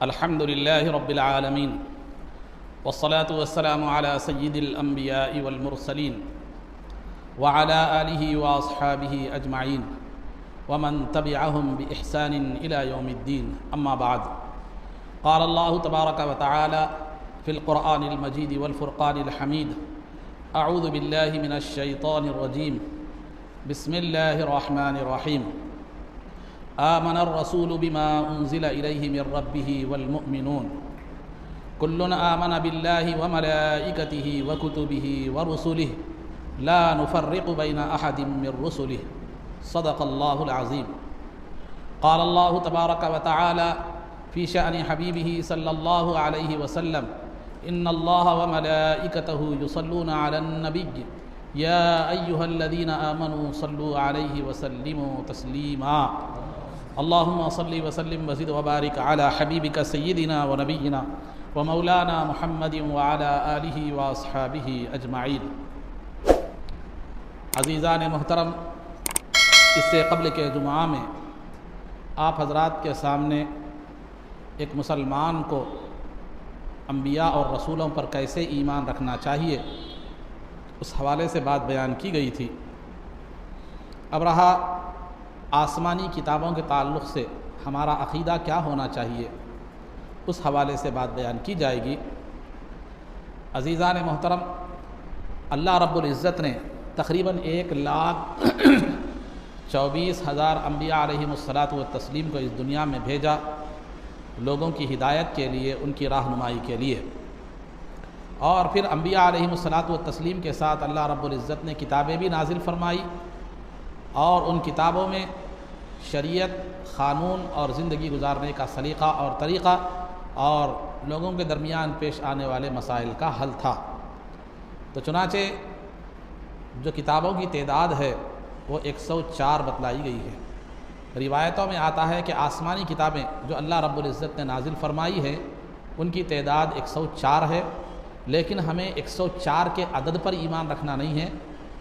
الحمد لله رب العالمين والصلاة والسلام على سيد الأنبياء والمرسلين وعلى آله وأصحابه أجمعين ومن تبعهم بإحسان إلى يوم الدين أما بعد قال الله تبارك وتعالى في القرآن المجيد والفرقان الحميد أعوذ بالله من الشيطان الرجيم بسم الله الرحمن الرحيم آمن الرسول بما أنزل إليه من ربه والمؤمنون كل آمن بالله وملائكته وكتبه ورسله لا نفرق بين أحد من رسله صدق الله العظيم. قال الله تبارك وتعالى في شأن حبيبه صلى الله عليه وسلم إن الله وملائكته يصلون على النبي يا أيها الذين آمنوا صلوا عليه وسلموا تسليما. اللهم صل وسلم وزد وبارك على حبيبك سيدنا ونبينا ومولانا محمد وعلى آلہ واصحابہ اجمعین. عزیزان محترم، اس سے قبل کے جمعہ میں آپ حضرات کے سامنے ایک مسلمان کو انبیاء اور رسولوں پر کیسے ایمان رکھنا چاہیے اس حوالے سے بات بیان کی گئی تھی. اب رہا آسمانی کتابوں کے تعلق سے ہمارا عقیدہ کیا ہونا چاہیے، اس حوالے سے بات بیان کی جائے گی. عزیزان محترم، اللہ رب العزت نے تقریباً 1,24,000 انبیاء علیہم الصلاۃ والتسلیم کو اس دنیا میں بھیجا، لوگوں کی ہدایت کے لیے، ان کی راہنمائی کے لیے. اور پھر انبیاء علیہم الصلاۃ والتسلیم کے ساتھ اللہ رب العزت نے کتابیں بھی نازل فرمائی، اور ان کتابوں میں شریعت، قانون اور زندگی گزارنے کا سلیقہ اور طریقہ اور لوگوں کے درمیان پیش آنے والے مسائل کا حل تھا. تو چنانچہ جو کتابوں کی تعداد ہے وہ 104 بتلائی گئی ہے. روایتوں میں آتا ہے کہ آسمانی کتابیں جو اللہ رب العزت نے نازل فرمائی ہے ان کی تعداد 104 ہے، لیکن ہمیں 104 کے عدد پر ایمان رکھنا نہیں ہے،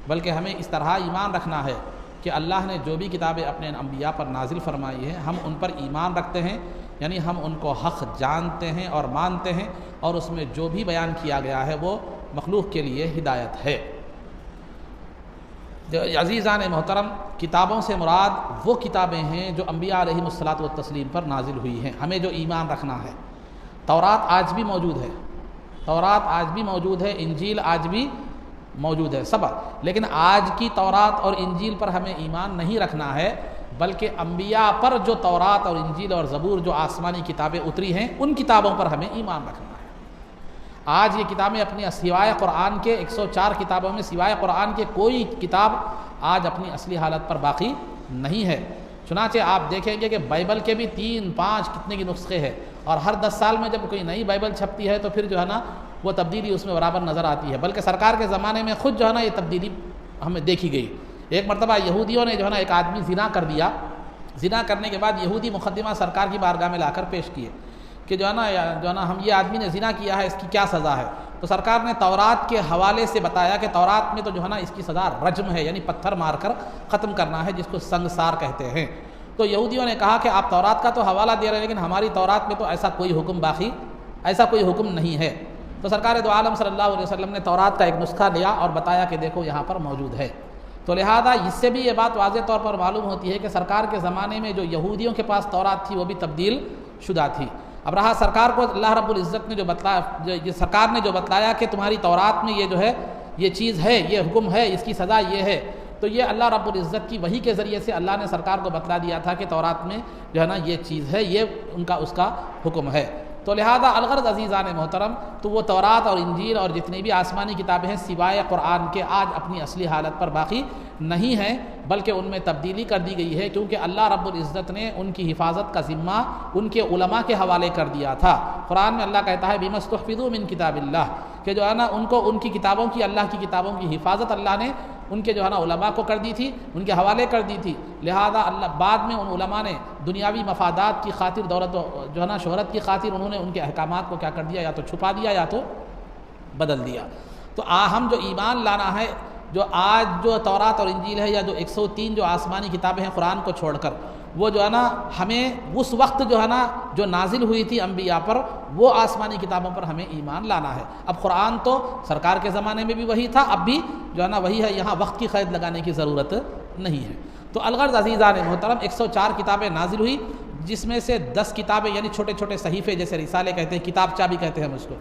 بلکہ ہمیں اس طرح ایمان رکھنا ہے کہ اللہ نے جو بھی کتابیں اپنے انبیاء پر نازل فرمائی ہیں ہم ان پر ایمان رکھتے ہیں، یعنی ہم ان کو حق جانتے ہیں اور مانتے ہیں، اور اس میں جو بھی بیان کیا گیا ہے وہ مخلوق کے لیے ہدایت ہے. عزیزان محترم، کتابوں سے مراد وہ کتابیں ہیں جو انبیاء علیہم الصلاۃ والتسلیم پر نازل ہوئی ہیں. ہمیں جو ایمان رکھنا ہے، تورات آج بھی موجود ہے، انجیل آج بھی موجود ہے سب، لیکن آج کی تورات اور انجیل پر ہمیں ایمان نہیں رکھنا ہے، بلکہ انبیاء پر جو تورات اور انجیل اور زبور جو آسمانی کتابیں اتری ہیں ان کتابوں پر ہمیں ایمان رکھنا ہے. آج یہ کتابیں اپنی سوائے قرآن کے 104 کتابوں میں سوائے قرآن کے کوئی کتاب آج اپنی اصلی حالت پر باقی نہیں ہے. چنانچہ آپ دیکھیں گے کہ بائبل کے بھی 3-5 کتنے کی نسخے ہیں، اور ہر 10 سال میں جب کوئی نئی بائبل چھپتی ہے تو پھر جو ہے نا وہ تبدیلی اس میں برابر نظر آتی ہے. بلکہ سرکار کے زمانے میں خود جو ہے نا یہ تبدیلی ہمیں دیکھی گئی. ایک مرتبہ یہودیوں نے جو ہے نا ایک آدمی زنا کر دیا، زنا کرنے کے بعد یہودی مقدمہ سرکار کی بارگاہ میں لا کر پیش کیے کہ جو ہے نا ہم یہ آدمی نے زنا کیا ہے، اس کی کیا سزا ہے. تو سرکار نے تورات کے حوالے سے بتایا کہ تورات میں تو جو ہے نا اس کی سزا رجم ہے، یعنی پتھر مار کر ختم کرنا ہے، جس کو سنگسار کہتے ہیں. تو یہودیوں نے کہا کہ آپ تورات کا تو حوالہ دے رہے ہیں، لیکن ہماری تورات میں تو ایسا کوئی حکم نہیں ہے. تو سرکار دو عالم صلی اللہ علیہ وسلم نے تورات کا ایک نسخہ لیا اور بتایا کہ دیکھو یہاں پر موجود ہے. تو لہذا اس سے بھی یہ بات واضح طور پر معلوم ہوتی ہے کہ سرکار کے زمانے میں جو یہودیوں کے پاس تورات تھی وہ بھی تبدیل شدہ تھی. اب رہا سرکار کو اللہ رب العزت نے سرکار نے جو بتلایا کہ تمہاری تورات میں یہ جو ہے یہ چیز ہے، یہ حکم ہے، اس کی سزا یہ ہے، تو یہ اللہ رب العزت کی وحی کے ذریعے سے اللہ نے سرکار کو بتلا دیا تھا کہ تورات میں جو ہے نا یہ چیز ہے، یہ اس کا حکم ہے. تو لہذا الغرض عزیزان محترم، تو وہ تورات اور انجیل اور جتنی بھی آسمانی کتابیں ہیں سوائے قرآن کے آج اپنی اصلی حالت پر باقی نہیں ہیں، بلکہ ان میں تبدیلی کر دی گئی ہے، کیونکہ اللہ رب العزت نے ان کی حفاظت کا ذمہ ان کے علماء کے حوالے کر دیا تھا. قرآن میں اللہ کہتا ہے بِمَا اسْتُحْفِظُوا مِنْ کتاب اللہ، کہ جو ہے نا ان کو ان کی کتابوں کی، اللہ کی کتابوں کی حفاظت اللہ نے ان کے جو ہے نا علماء کو کر دی تھی، ان کے حوالے کر دی تھی. لہذا اللہ بعد میں ان علماء نے دنیاوی مفادات کی خاطر، دولت جو ہے نا شہرت کی خاطر انہوں نے ان کے احکامات کو کیا کر دیا، یا تو چھپا دیا یا تو بدل دیا. تو ہم جو ایمان لانا ہے، جو آج جو تورات اور انجیل ہے، یا جو 103 جو آسمانی کتابیں ہیں قرآن کو چھوڑ کر، وہ جو ہے نا ہمیں اس وقت جو ہے نا جو نازل ہوئی تھی انبیاء پر وہ آسمانی کتابوں پر ہمیں ایمان لانا ہے۔ اب قرآن تو سرکار کے زمانے میں بھی وہی تھا، اب بھی جو ہے نا وہی ہے، یہاں وقت کی قید لگانے کی ضرورت نہیں ہے۔ تو الغرض عزیزان محترم 104 کتابیں نازل ہوئی، جس میں سے 10 کتابیں یعنی چھوٹے چھوٹے صحیفے جیسے رسالے کہتے ہیں، کتاب چا بھی کہتے ہیں ہم اس کو،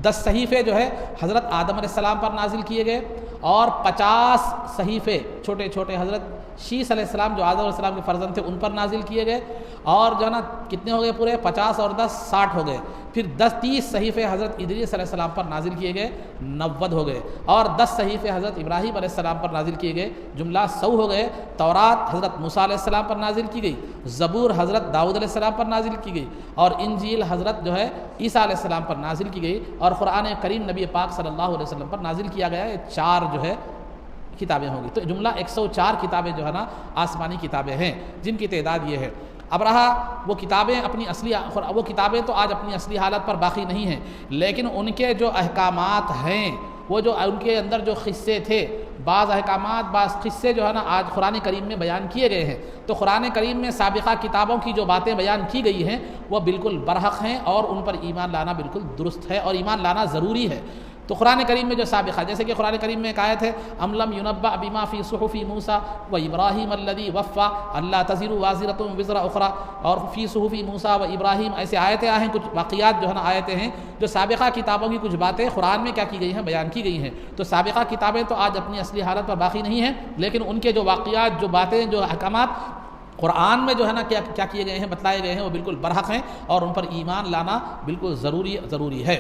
10 صحیفے جو ہے حضرت آدم علیہ السلام پر نازل کیے گئے، اور 50 صحیفے چھوٹے چھوٹے حضرت شیس علیہ السلام جو آدم علیہ السلام کے فرزند تھے ان پر نازل کیے گئے، اور جو ہے نا کتنے ہو گئے پورے 50 اور 10 60 ہو گئے۔ پھر 30 صحیفے حضرت ادریس علیہ السلام پر نازل کیے گئے، 90 ہو گئے، اور 10 صحیفے حضرت ابراہیم علیہ السلام پر نازل کیے گئے، جملہ 100 ہو گئے۔ تورات حضرت موسیٰ علیہ السلام پر نازل کی گئی، زبور حضرت داؤد علیہ السلام پر نازل کی گئی، اور انجیل حضرت جو ہے عیسیٰ علیہ السلام پر نازل کی گئی، اور قرآن کریم نبی پاک صلی اللہ علیہ وسلم پر نازل کیا گیا۔ یہ 4 جو ہے کتابیں ہوں گی، تو جملہ 104 کتابیں جو ہے نا آسمانی کتابیں ہیں، جن کی تعداد یہ ہے۔ اب رہا وہ کتابیں اپنی وہ کتابیں تو آج اپنی اصلی حالت پر باقی نہیں ہیں، لیکن ان کے جو احکامات ہیں، وہ جو ان کے اندر جو قصے تھے، بعض احکامات بعض قصے جو ہے نا آج قرآن کریم میں بیان کیے گئے ہیں، تو قرآن کریم میں سابقہ کتابوں کی جو باتیں بیان کی گئی ہیں وہ بالکل برحق ہیں، اور ان پر ایمان لانا بالکل درست ہے اور ایمان لانا ضروری ہے۔ تو قرآن کریم میں جو سابقہ، جیسے کہ قرآن کریم میں ایک آیت ہے ام لم ينبأ بما فی صحف موسیٰ و ابراہیم الذی وفی الا تزر وازرۃ وزر اخری، اور فی صحف موسیٰ و ابراہیم، ایسے آیتیں ہیں، کچھ واقعات جو ہے نا آیتیں ہیں جو سابقہ کتابوں کی کچھ باتیں قرآن میں کیا کی گئی ہیں، بیان کی گئی ہیں۔ تو سابقہ کتابیں تو آج اپنی اصلی حالت پر باقی نہیں ہیں، لیکن ان کے جو واقعات، جو باتیں، جو احکامات قرآن میں جو ہے نا کیا کیے گئے ہیں، بتلائے گئے ہیں، وہ بالکل برحق ہیں، اور ان پر ایمان لانا بالکل ضروری ہے۔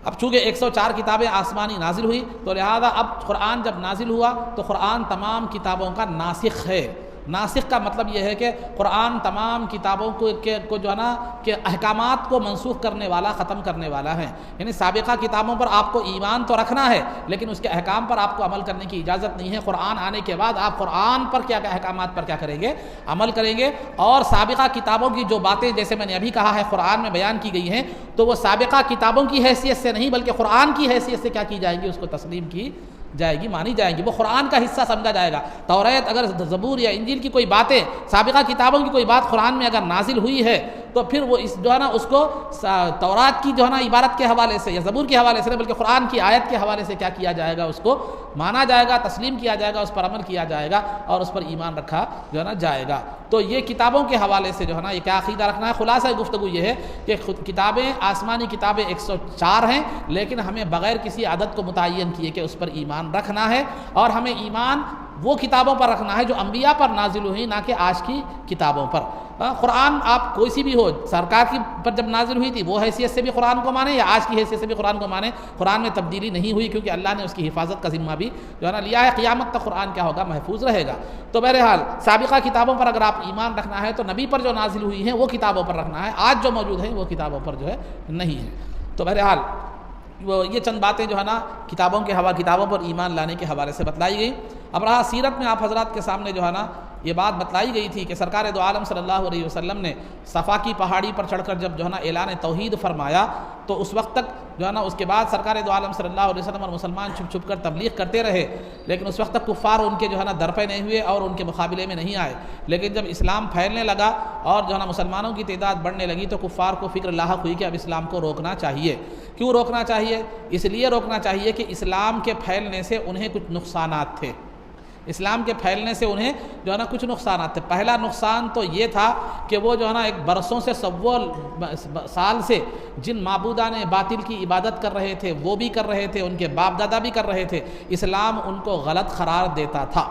اب چونکہ 104 کتابیں آسمانی نازل ہوئی، تو لہذا اب قرآن جب نازل ہوا تو قرآن تمام کتابوں کا ناسخ ہے۔ ناسخ کا مطلب یہ ہے کہ قرآن تمام کتابوں کو جو ہے نا کہ احکامات کو منسوخ کرنے والا، ختم کرنے والا ہے۔ یعنی سابقہ کتابوں پر آپ کو ایمان تو رکھنا ہے، لیکن اس کے احکام پر آپ کو عمل کرنے کی اجازت نہیں ہے۔ قرآن آنے کے بعد آپ قرآن پر کیا احکامات پر کیا کریں گے، عمل کریں گے، اور سابقہ کتابوں کی جو باتیں جیسے میں نے ابھی کہا ہے قرآن میں بیان کی گئی ہیں، تو وہ سابقہ کتابوں کی حیثیت سے نہیں بلکہ قرآن کی حیثیت سے کیا کی جائے گی، اس کو تسلیم کی جائے گی، مانی جائیں گی، وہ قرآن کا حصہ سمجھا جائے گا۔ توریت اگر زبور یا انجیل کی کوئی باتیں، سابقہ کتابوں کی کوئی بات قرآن میں اگر نازل ہوئی ہے، تو پھر وہ جو ہے نا اس کو تورات کی جو ہے نا عبارت کے حوالے سے یا زبور کے حوالے سے نہیں بلکہ قرآن کی آیت کے حوالے سے کیا کیا جائے گا، اس کو مانا جائے گا، تسلیم کیا جائے گا، اس پر عمل کیا جائے گا، اور اس پر ایمان رکھا جو ہے نا جائے گا۔ تو یہ کتابوں کے حوالے سے جو ہے نا یہ کیا عقیدہ رکھنا ہے۔ خلاصہ گفتگو یہ ہے کہ کتابیں، آسمانی کتابیں 104 ہیں، لیکن ہمیں بغیر کسی عدد کو متعین کیے کہ اس پر ایمان رکھنا ہے، اور ہمیں ایمان وہ کتابوں پر رکھنا ہے جو انبیاء پر نازل ہوئی، نہ کہ آج کی کتابوں پر۔ قرآن آپ کوئی سی بھی ہو، سرکار کی پر جب نازل ہوئی تھی وہ حیثیت سے بھی قرآن کو مانیں یا آج کی حیثیت سے بھی قرآن کو مانیں، قرآن میں تبدیلی نہیں ہوئی، کیونکہ اللہ نے اس کی حفاظت کا ذمہ بھی جو ہے نا لیا ہے۔ قیامت تک قرآن کیا ہوگا، محفوظ رہے گا۔ تو بہرحال سابقہ کتابوں پر اگر آپ ایمان رکھنا ہے تو نبی پر جو نازل ہوئی ہیں وہ کتابوں پر رکھنا ہے، آج جو موجود ہیں وہ کتابوں پر جو ہے نہیں ہے۔ تو بہرحال یہ چند باتیں جو ہے نا کتابوں پر ایمان لانے کے حوالے سے بتلائی گئی۔ اب رہا سیرت میں آپ حضرات کے سامنے جو ہے نا یہ بات بتلائی گئی تھی کہ سرکار دو عالم صلی اللہ علیہ وسلم نے صفا کی پہاڑی پر چڑھ کر جب جو ہے نا اعلان توحید فرمایا، تو اس وقت تک جو ہے نا اس کے بعد سرکار دو عالم صلی اللہ علیہ وسلم اور مسلمان چھپ چھپ کر تبلیغ کرتے رہے، لیکن اس وقت تک کفار ان کے جو ہے نا در پہ نہیں ہوئے اور ان کے مقابلے میں نہیں آئے۔ لیکن جب اسلام پھیلنے لگا اور جو ہے نا مسلمانوں کی تعداد بڑھنے لگی، تو کفار کو فکر لاحق ہوئی کہ اب اسلام کو روکنا چاہیے۔ کیوں روکنا چاہیے؟ اس لیے روکنا چاہیے کہ اسلام کے پھیلنے سے انہیں کچھ نقصانات تھے۔ اسلام کے پھیلنے سے انہیں جو ہے نا کچھ نقصانات تھے۔ پہلا نقصان تو یہ تھا کہ وہ جو ہے نا ایک برسوں سے سال سے جن معبودان باطل کی عبادت کر رہے تھے وہ بھی کر رہے تھے، ان کے باپ دادا بھی کر رہے تھے، اسلام ان کو غلط قرار دیتا تھا۔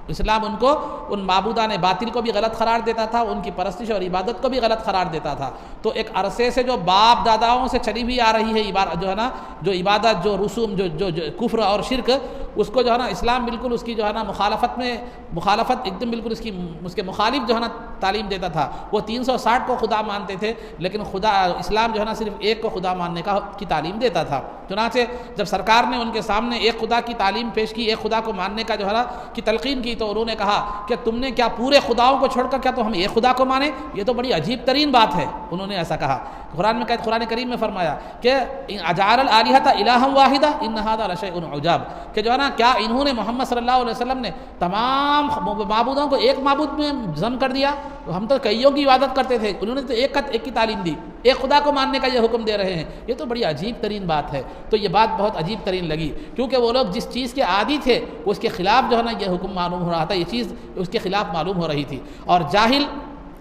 اسلام ان کو، ان معبودان باطل کو بھی غلط قرار دیتا تھا، ان کی پرستش اور عبادت کو بھی غلط قرار دیتا تھا۔ تو ایک عرصے سے جو باپ داداؤں سے چلی ہوئی آ رہی ہے جو ہے نا جو عبادت، جو رسوم، جو کفر اور شرک، اس کو جو ہے نا اسلام بالکل اس کی جو ہے نا مخالفت ایک دم بالکل اس کے مخالف جو ہے نا تعلیم دیتا تھا۔ وہ 360 کو خدا مانتے تھے، لیکن اسلام جو ہے نا صرف ایک کو خدا ماننے کی تعلیم دیتا تھا۔ چنانچہ جب سرکار نے ان کے سامنے ایک خدا کی تعلیم پیش کی، ایک خدا کو ماننے کا جو ہے نا کی تلقین کی، تو انہوں نے کہا کہ تم نے کیا پورے خداؤں کو چھوڑ کر کیا تو ہم ایک خدا کو مانیں؟ یہ تو بڑی عجیب ترین بات ہے، انہوں نے ایسا کہا۔ قرآن میں قرآن کریم میں فرمایا کہ اجعل الآلہۃ الہا واحدہ ان ھذا لشیء عجاب، کہ جو ہے نا کیا انہوں نے محمد صلی اللہ علیہ وسلم نے تمام معبودوں کو ایک معبود میں ضم کر دیا؟ ہم تو کئیوں کی عبادت کرتے تھے، انہوں نے تو ایک کی تعلیم دی، ایک خدا کو ماننے کا یہ حکم دے رہے ہیں، یہ تو بڑی عجیب ترین بات ہے۔ تو یہ بات بہت عجیب ترین لگی، کیونکہ وہ لوگ جس چیز کے عادی تھے اس کے خلاف جو ہے نا یہ حکم معلوم ہو رہا تھا، یہ چیز اس کے خلاف معلوم ہو رہی تھی۔ اور جاہل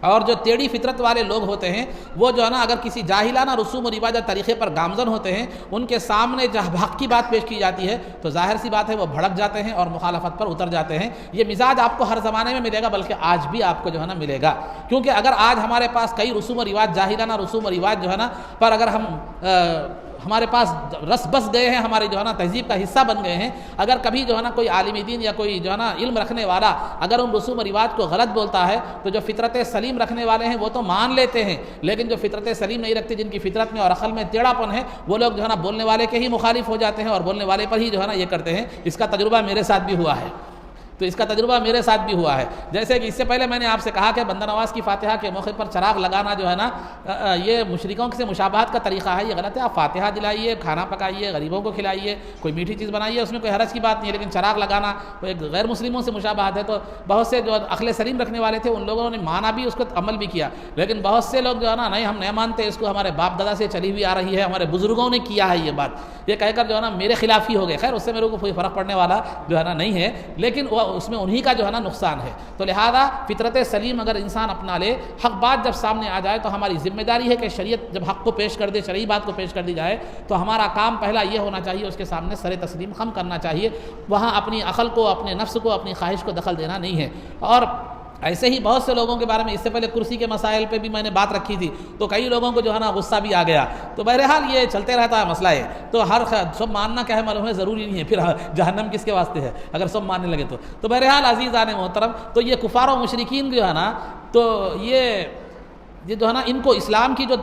اور جو ٹیڑھی فطرت والے لوگ ہوتے ہیں وہ جو ہے نا اگر کسی جاہلانہ رسوم و رواج طریقے پر گامزن ہوتے ہیں، ان کے سامنے جب حق کی بات پیش کی جاتی ہے تو ظاہر سی بات ہے وہ بھڑک جاتے ہیں اور مخالفت پر اتر جاتے ہیں۔ یہ مزاج آپ کو ہر زمانے میں ملے گا، بلکہ آج بھی آپ کو جو ہے نا ملے گا، کیونکہ اگر آج ہمارے پاس کئی رسوم و رواج، جاہلانہ رسوم و رواج جو ہے نا پر اگر ہمارے پاس رس بس گئے ہیں، ہماری جو ہے نا تہذیب کا حصہ بن گئے ہیں، اگر کبھی جو ہے نا کوئی عالم دین یا کوئی جو ہے نا علم رکھنے والا اگر ان رسوم و رواج کو غلط بولتا ہے تو جو فطرت سلیم رکھنے والے ہیں وہ تو مان لیتے ہیں، لیکن جو فطرت سلیم نہیں رکھتے، جن کی فطرت میں اور عقل میں ٹیڑھا پن ہے، وہ لوگ جو ہے نا بولنے والے کے ہی مخالف ہو جاتے ہیں اور بولنے والے پر ہی جو ہے نا یہ کرتے ہیں۔ اس کا تجربہ میرے ساتھ بھی ہوا ہے، تو اس کا تجربہ میرے ساتھ بھی ہوا ہے۔ جیسے کہ اس سے پہلے میں نے آپ سے کہا کہ بندہ نواز کی فاتحہ کے موقع پر چراغ لگانا جو ہے نا یہ مشرکوں سے مشابہت کا طریقہ ہے، یہ غلط ہے۔ آپ فاتحہ دلائیے، کھانا پکائیے، غریبوں کو کھلائیے، کوئی میٹھی چیز بنائیے، اس میں کوئی حرج کی بات نہیں ہے، لیکن چراغ لگانا وہ ایک غیر مسلموں سے مشابہت ہے۔ تو بہت سے جو عقل سلیم رکھنے والے تھے ان لوگوں نے مانا بھی، اس کو عمل بھی کیا، لیکن بہت سے لوگ جو ہے نا نہیں ہم نہیں مانتے، اس کو ہمارے باپ دادا سے چلی ہوئی آ رہی ہے، ہمارے بزرگوں نے کیا ہے یہ بات، یہ کہہ کر جو ہے نا میرے خلاف ہی ہو گئے۔ خیر اس سے میرے کو کوئی فرق پڑنے والا جو ہے نا نہیں ہے، لیکن وہ اس میں انہی کا جو ہے نا نقصان ہے۔ تو لہذا فطرت سلیم اگر انسان اپنا لے، حق بات جب سامنے آ جائے تو ہماری ذمہ داری ہے کہ شریعت جب حق کو پیش کر دے، شرعی بات کو پیش کر دی جائے تو ہمارا کام پہلا یہ ہونا چاہیے، اس کے سامنے سر تسلیم خم کرنا چاہیے، وہاں اپنی عقل کو، اپنے نفس کو، اپنی خواہش کو دخل دینا نہیں ہے۔ اور ایسے ہی بہت سے لوگوں کے بارے میں اس سے پہلے کرسی کے مسائل پہ بھی میں نے بات رکھی تھی، تو کئی لوگوں کو جو ہے نا غصہ بھی آ گیا، تو بہرحال یہ چلتے رہتا ہے مسئلہ ہے۔ تو ہر سب ماننا کیا ہے معلوم ہے ضروری نہیں ہے، پھر جہنم کس کے واسطے ہے اگر سب ماننے لگے تو بہرحال عزیزان محترم، تو یہ کفار و مشرکین جو ہے نا، تو یہ جو ہے نا ان کو اسلام کی جو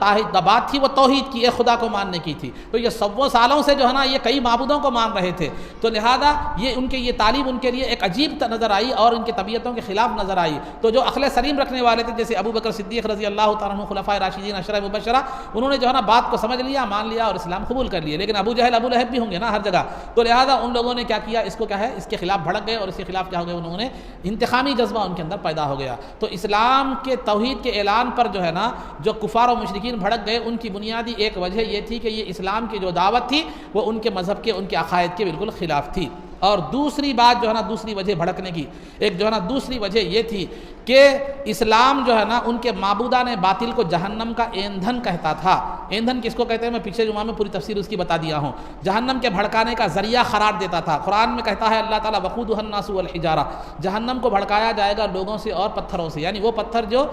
بات تھی وہ توحید کی، ایک خدا کو ماننے کی تھی، تو یہ سو سالوں سے جو ہے نا یہ کئی معبودوں کو مان رہے تھے، تو لہذا یہ ان کے یہ تعلیم ان کے لیے ایک عجیب نظر آئی اور ان کی طبیعتوں کے خلاف نظر آئی۔ تو جو عقل سلیم رکھنے والے تھے جیسے ابو بکر صدیق رضی اللہ تعالیٰ عنہ، خلفائے راشدین عشرہ مبشرہ، انہوں نے جو ہے نا بات کو سمجھ لیا، مان لیا اور اسلام قبول کر لیا، لیکن ابو جہل ابو لہب بھی ہوں گے نا ہر جگہ، تو لہذا ان لوگوں نے کیا کیا، اس کو کیا ہے، اس کے خلاف بھڑک گئے اور اس کے خلاف کیا ہو گئے، انہوں نے انتقامی جذبہ ان کے اندر پیدا ہو گیا۔ تو اسلام کے توحید کے اعلان پر جو ہے نا جو کفار و مشرکین بھڑک گئے، ان کی بنیادی ایک وجہ یہ تھی کہ یہ اسلام کی جو دعوت تھی وہ ان کے مذہب کے، ان کے عقائد کے بالکل خلاف تھی۔ اور دوسری بات جو ہے نا، دوسری وجہ بھڑکنے کی ایک جو ہے نا دوسری وجہ یہ تھی کہ اسلام جو ہے نا ان کے معبودان باطل کو جہنم کا ایندھن کہتا تھا۔ ایندھن کس کو کہتے ہیں میں پیچھے جمعہ میں پوری تفسیر اس کی بتا دیا ہوں، جہنم کے بھڑکانے کا ذریعہ قرار دیتا تھا۔ قرآن میں کہتا ہے اللہ تعالیٰ وقودھا الناس والحجارہ، جہنم کو بھڑکایا جائے گا لوگوں سے اور پتھروں سے، یعنی وہ پتھر جو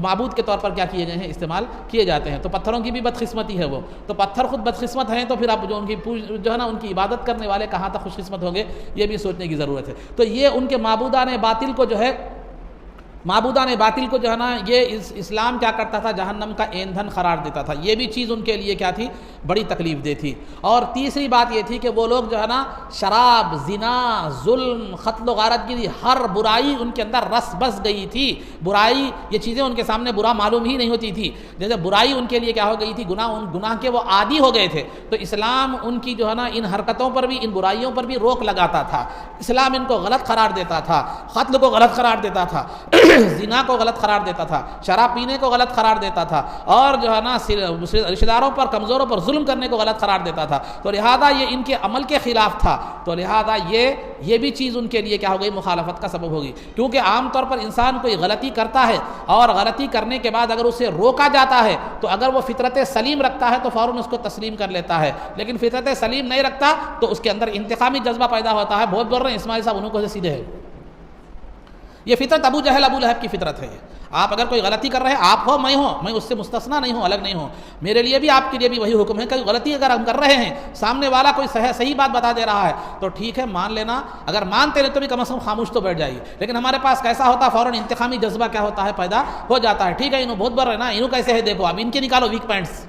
معبود کے طور پر کیا کیے گئے ہیں، استعمال کیے جاتے ہیں۔ تو پتھروں کی بھی بدقسمتی ہے، وہ تو پتھر خود بدقسمت ہیں، تو پھر اب جو ان کی جو ہے نا ان کی عبادت کرنے والے کہاں تک خوش قسمت ہوں گے، یہ بھی سوچنے کی ضرورت ہے۔ تو یہ ان کے معبودان باطل کو جو ہے نا یہ اسلام کیا کرتا تھا، جہنم کا ایندھن قرار دیتا تھا، یہ بھی چیز ان کے لیے کیا تھی، بڑی تکلیف دہ تھی۔ اور تیسری بات یہ تھی کہ وہ لوگ جو ہے نا شراب، زنا، ظلم، قتل و غارت گری، ہر برائی ان کے اندر رس بس گئی تھی۔ برائی یہ چیزیں ان کے سامنے برا معلوم ہی نہیں ہوتی تھی، جیسے برائی ان کے لیے کیا ہو گئی تھی، گناہ کے وہ عادی ہو گئے تھے۔ تو اسلام ان کی جو ہے نا ان حرکتوں پر بھی، ان برائیوں پر بھی روک لگاتا تھا۔ اسلام ان کو غلط قرار دیتا تھا، قتل کو غلط قرار دیتا تھا، زنا کو غلط قرار دیتا تھا، شراب پینے کو غلط قرار دیتا تھا، اور جو ہے نا رشتہ داروں پر، کمزوروں پر ظلم کرنے کو غلط قرار دیتا تھا۔ تو لہذا یہ ان کے عمل کے خلاف تھا، تو لہذا یہ بھی چیز ان کے لیے کیا ہو گئی، مخالفت کا سبب ہوگی۔ کیونکہ عام طور پر انسان کوئی غلطی کرتا ہے اور غلطی کرنے کے بعد اگر اسے روکا جاتا ہے تو اگر وہ فطرت سلیم رکھتا ہے تو فوراً اس کو تسلیم کر لیتا ہے، لیکن فطرت سلیم نہیں رکھتا تو اس کے اندر انتقامی جذبہ پیدا ہوتا ہے۔ بہت بول رہے ہیں اسماعیل صاحب، انہوں کو سے سیدھے ہے، یہ فطرت ابو جہل ابو لہب کی فطرت ہے۔ آپ اگر کوئی غلطی کر رہے ہیں، آپ ہو میں ہوں، میں اس سے مستثنا نہیں ہوں، الگ نہیں ہوں، میرے لیے بھی آپ کے لیے بھی وہی حکم ہے کہ غلطی اگر ہم کر رہے ہیں، سامنے والا کوئی صحیح بات بتا دے رہا ہے تو ٹھیک ہے مان لینا، اگر مانتے نہیں تو بھی کم از کم خاموش تو بیٹھ جائیے۔ لیکن ہمارے پاس کیسا ہوتا ہے، فوراً انتقامی جذبہ کیا ہوتا ہے، پیدا ہو جاتا ہے۔ ٹھیک ہے انہوں بہت بڑھ رہے نا، انہوں کیسے ہے دیکھو، اب ان کے نکالو ویک پوائنٹس،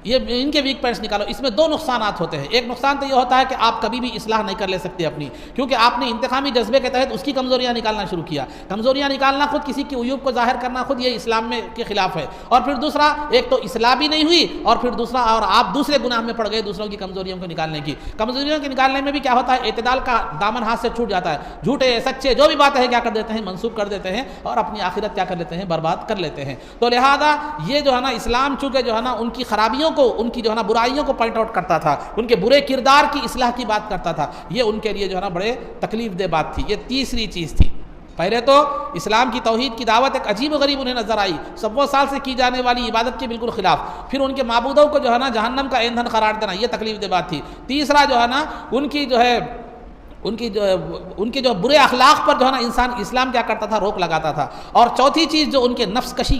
یہ ان کے ویک پوائنٹس نکالو. اس میں دو نقصانات ہوتے ہیں. ایک نقصان تو یہ ہوتا ہے کہ آپ کبھی بھی اصلاح نہیں کر لے سکتے اپنی, کیونکہ آپ نے انتقامی جذبے کے تحت اس کی کمزوریاں نکالنا شروع کیا. کمزوریاں نکالنا, خود کسی کی عیوب کو ظاہر کرنا, خود یہ اسلام میں کے خلاف ہے. اور پھر دوسرا, ایک تو اصلاح بھی نہیں ہوئی, اور پھر دوسرا اور آپ دوسرے گناہ میں پڑ گئے دوسروں کی کمزوریوں کو نکالنے کی. کمزوریوں کے نکالنے میں بھی کیا ہوتا ہے, اعتدال کا دامن ہاتھ سے چھوٹ جاتا ہے. جھوٹے سچے جو بھی باتیں ہیں کیا کر دیتے ہیں, منسوخ کر دیتے ہیں, اور اپنی آخرت کیا کر لیتے ہیں, برباد کر لیتے ہیں. تو لہذا یہ جو ہے نا اسلام چونکہ جو ہے نا ان کی خرابیوں کو, ان کی جو ہے نا برائیوں کو پوائنٹ آؤٹ کرتا تھا, ان کے برے کردار کی اصلاح کی بات کرتا تھا, یہ ان کے لیے جو ہے نا بڑے تکلیف دہ بات تھی. یہ تیسری چیز تھی. پہلے تو اسلام کی توحید کی دعوت ایک عجیب و غریب انہیں نظر آئی, سو سال سے کی جانے والی عبادت کے بالکل خلاف. پھر ان کے معبودوں کو جو ہے نا جہنم کا ایندھن قرار دینا, یہ تکلیف دہ بات تھی. تیسرا جو ہے نا ان کے جو برے اخلاق پر جو ہے نا انسان اسلام کیا کرتا تھا, روک لگاتا تھا. اور چوتھی چیز جو ان کے نفس کشی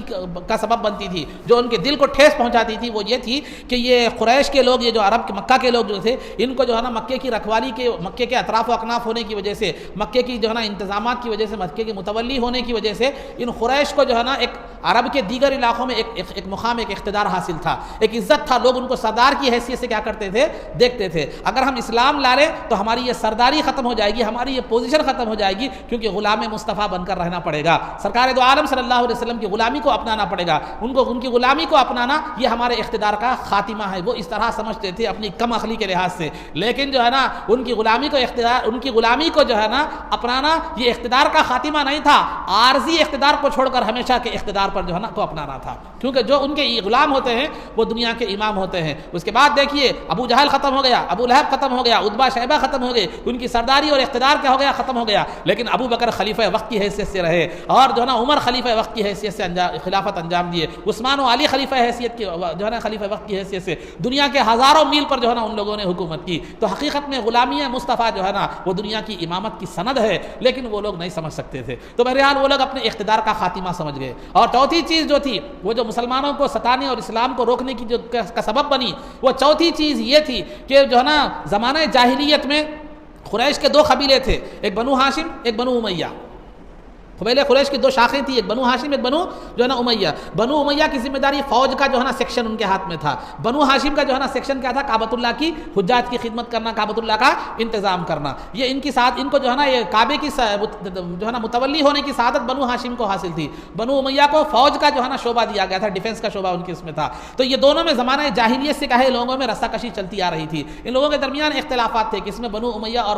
کا سبب بنتی تھی, جو ان کے دل کو ٹھیس پہنچاتی تھی, وہ یہ تھی کہ یہ قریش کے لوگ, یہ جو عرب کے مکہ کے لوگ جو تھے, ان کو جو ہے نا مکے کی رکھوالی کے, مکے کے اطراف و اکناف ہونے کی وجہ سے, مکے کی جو ہے نا انتظامات کی وجہ سے, مکے کے متولی ہونے کی وجہ سے ان قریش کو جو ہے نا ایک عرب کے دیگر علاقوں میں ایک مقام, ایک اقتدار حاصل تھا, ایک عزت تھا. لوگ ان کو سردار کی حیثیت سے کیا کرتے تھے, دیکھتے تھے. اگر ہم اسلام لا لیں تو ہماری یہ سرداری ختم ہو جائے گی, ہماری یہ پوزیشن ختم ہو جائے گی, کیونکہ غلام مصطفیٰ بن کر رہنا پڑے گا. سرکار دو عالم صلی اللہ علیہ وسلم کی غلامی کو اپنانا پڑے گا. ان کی غلامی کو اپنانا یہ ہمارے اقتدار کا خاتمہ ہے. وہ اس طرح سمجھتے تھے اپنی کم عقلی کے لحاظ سے. لیکن جو ہے نا ان کی غلامی کو جو ہے نا اپنانا یہ اقتدار کا خاتمہ نہیں تھا, عارضی اقتدار کو چھوڑ کر ہمیشہ کے اقتدار پر جو ہے نا کو اپنانا تھا. کیونکہ جو ان کے غلام ہوتے ہیں وہ دنیا کے امام ہوتے ہیں. اس کے بعد دیکھیے ابو جہل ختم ہو گیا, ابو لہب ختم ہو گیا, عتبہ شیبہ ختم ہو گئے, ان کی سرداری اور اقتدار کیا ہو گیا, ختم ہو گیا. لیکن ابو بکر خلیفہ وقت کی حیثیت سے رہے, اور جو ہے نا عمر خلیفہ وقت کی حیثیت سے خلافت انجام دیے, عثمان و علی خلیفہ حیثیت کی جو ہے نا خلیفہ وقت کی حیثیت سے دنیا کے ہزاروں میل پر جو ہے نا ان لوگوں نے حکومت کی. تو حقیقت میں غلامی مصطفیٰ جو ہے نا وہ دنیا کی امامت کی سند ہے, لیکن وہ لوگ نہیں سمجھ سکتے تھے. تو بہرحال وہ لوگ اپنے اقتدار کا خاتمہ سمجھ گئے. اور چوتھی چیز جو تھی, وہ جو مسلمانوں کو ستانے اور اسلام کو روکنے کی جو کا سبب بنی, وہ چوتھی چیز یہ تھی کہ جو ہے نا زمانہ جاہلیت میں قریش کے دو قبیلے تھے, ایک بنو ہاشم, ایک بنو امیہ. قبیلے قریش کی دو شاخیں تھیں, ایک بنو ہاشم, ایک بنو جو ہے نا امیہ. بنو امیہ کی ذمہ داری فوج کا جو ہے نا سیکشن ان کے ہاتھ میں تھا. بنو ہاشم کا جو ہے نا سیکشن کیا تھا, کعبۃ اللہ کی حجاج کی خدمت کرنا, کعبۃ اللہ کا انتظام کرنا. یہ ان کی ساتھ, ان کو جو ہے نا یہ کعبے کی جو ہے نا متولی ہونے کی سعادت بنو ہاشم کو حاصل تھی. بنو امیہ کو فوج کا جو ہے نا شعبہ دیا گیا تھا, ڈیفنس کا شعبہ ان کے اس میں تھا. تو یہ دونوں میں زمانہ جاہلیت سے کہے لوگوں میں رسا کشی چلتی آ رہی تھی. ان لوگوں کے درمیان اختلافات تھے, کس میں, بنو امیہ اور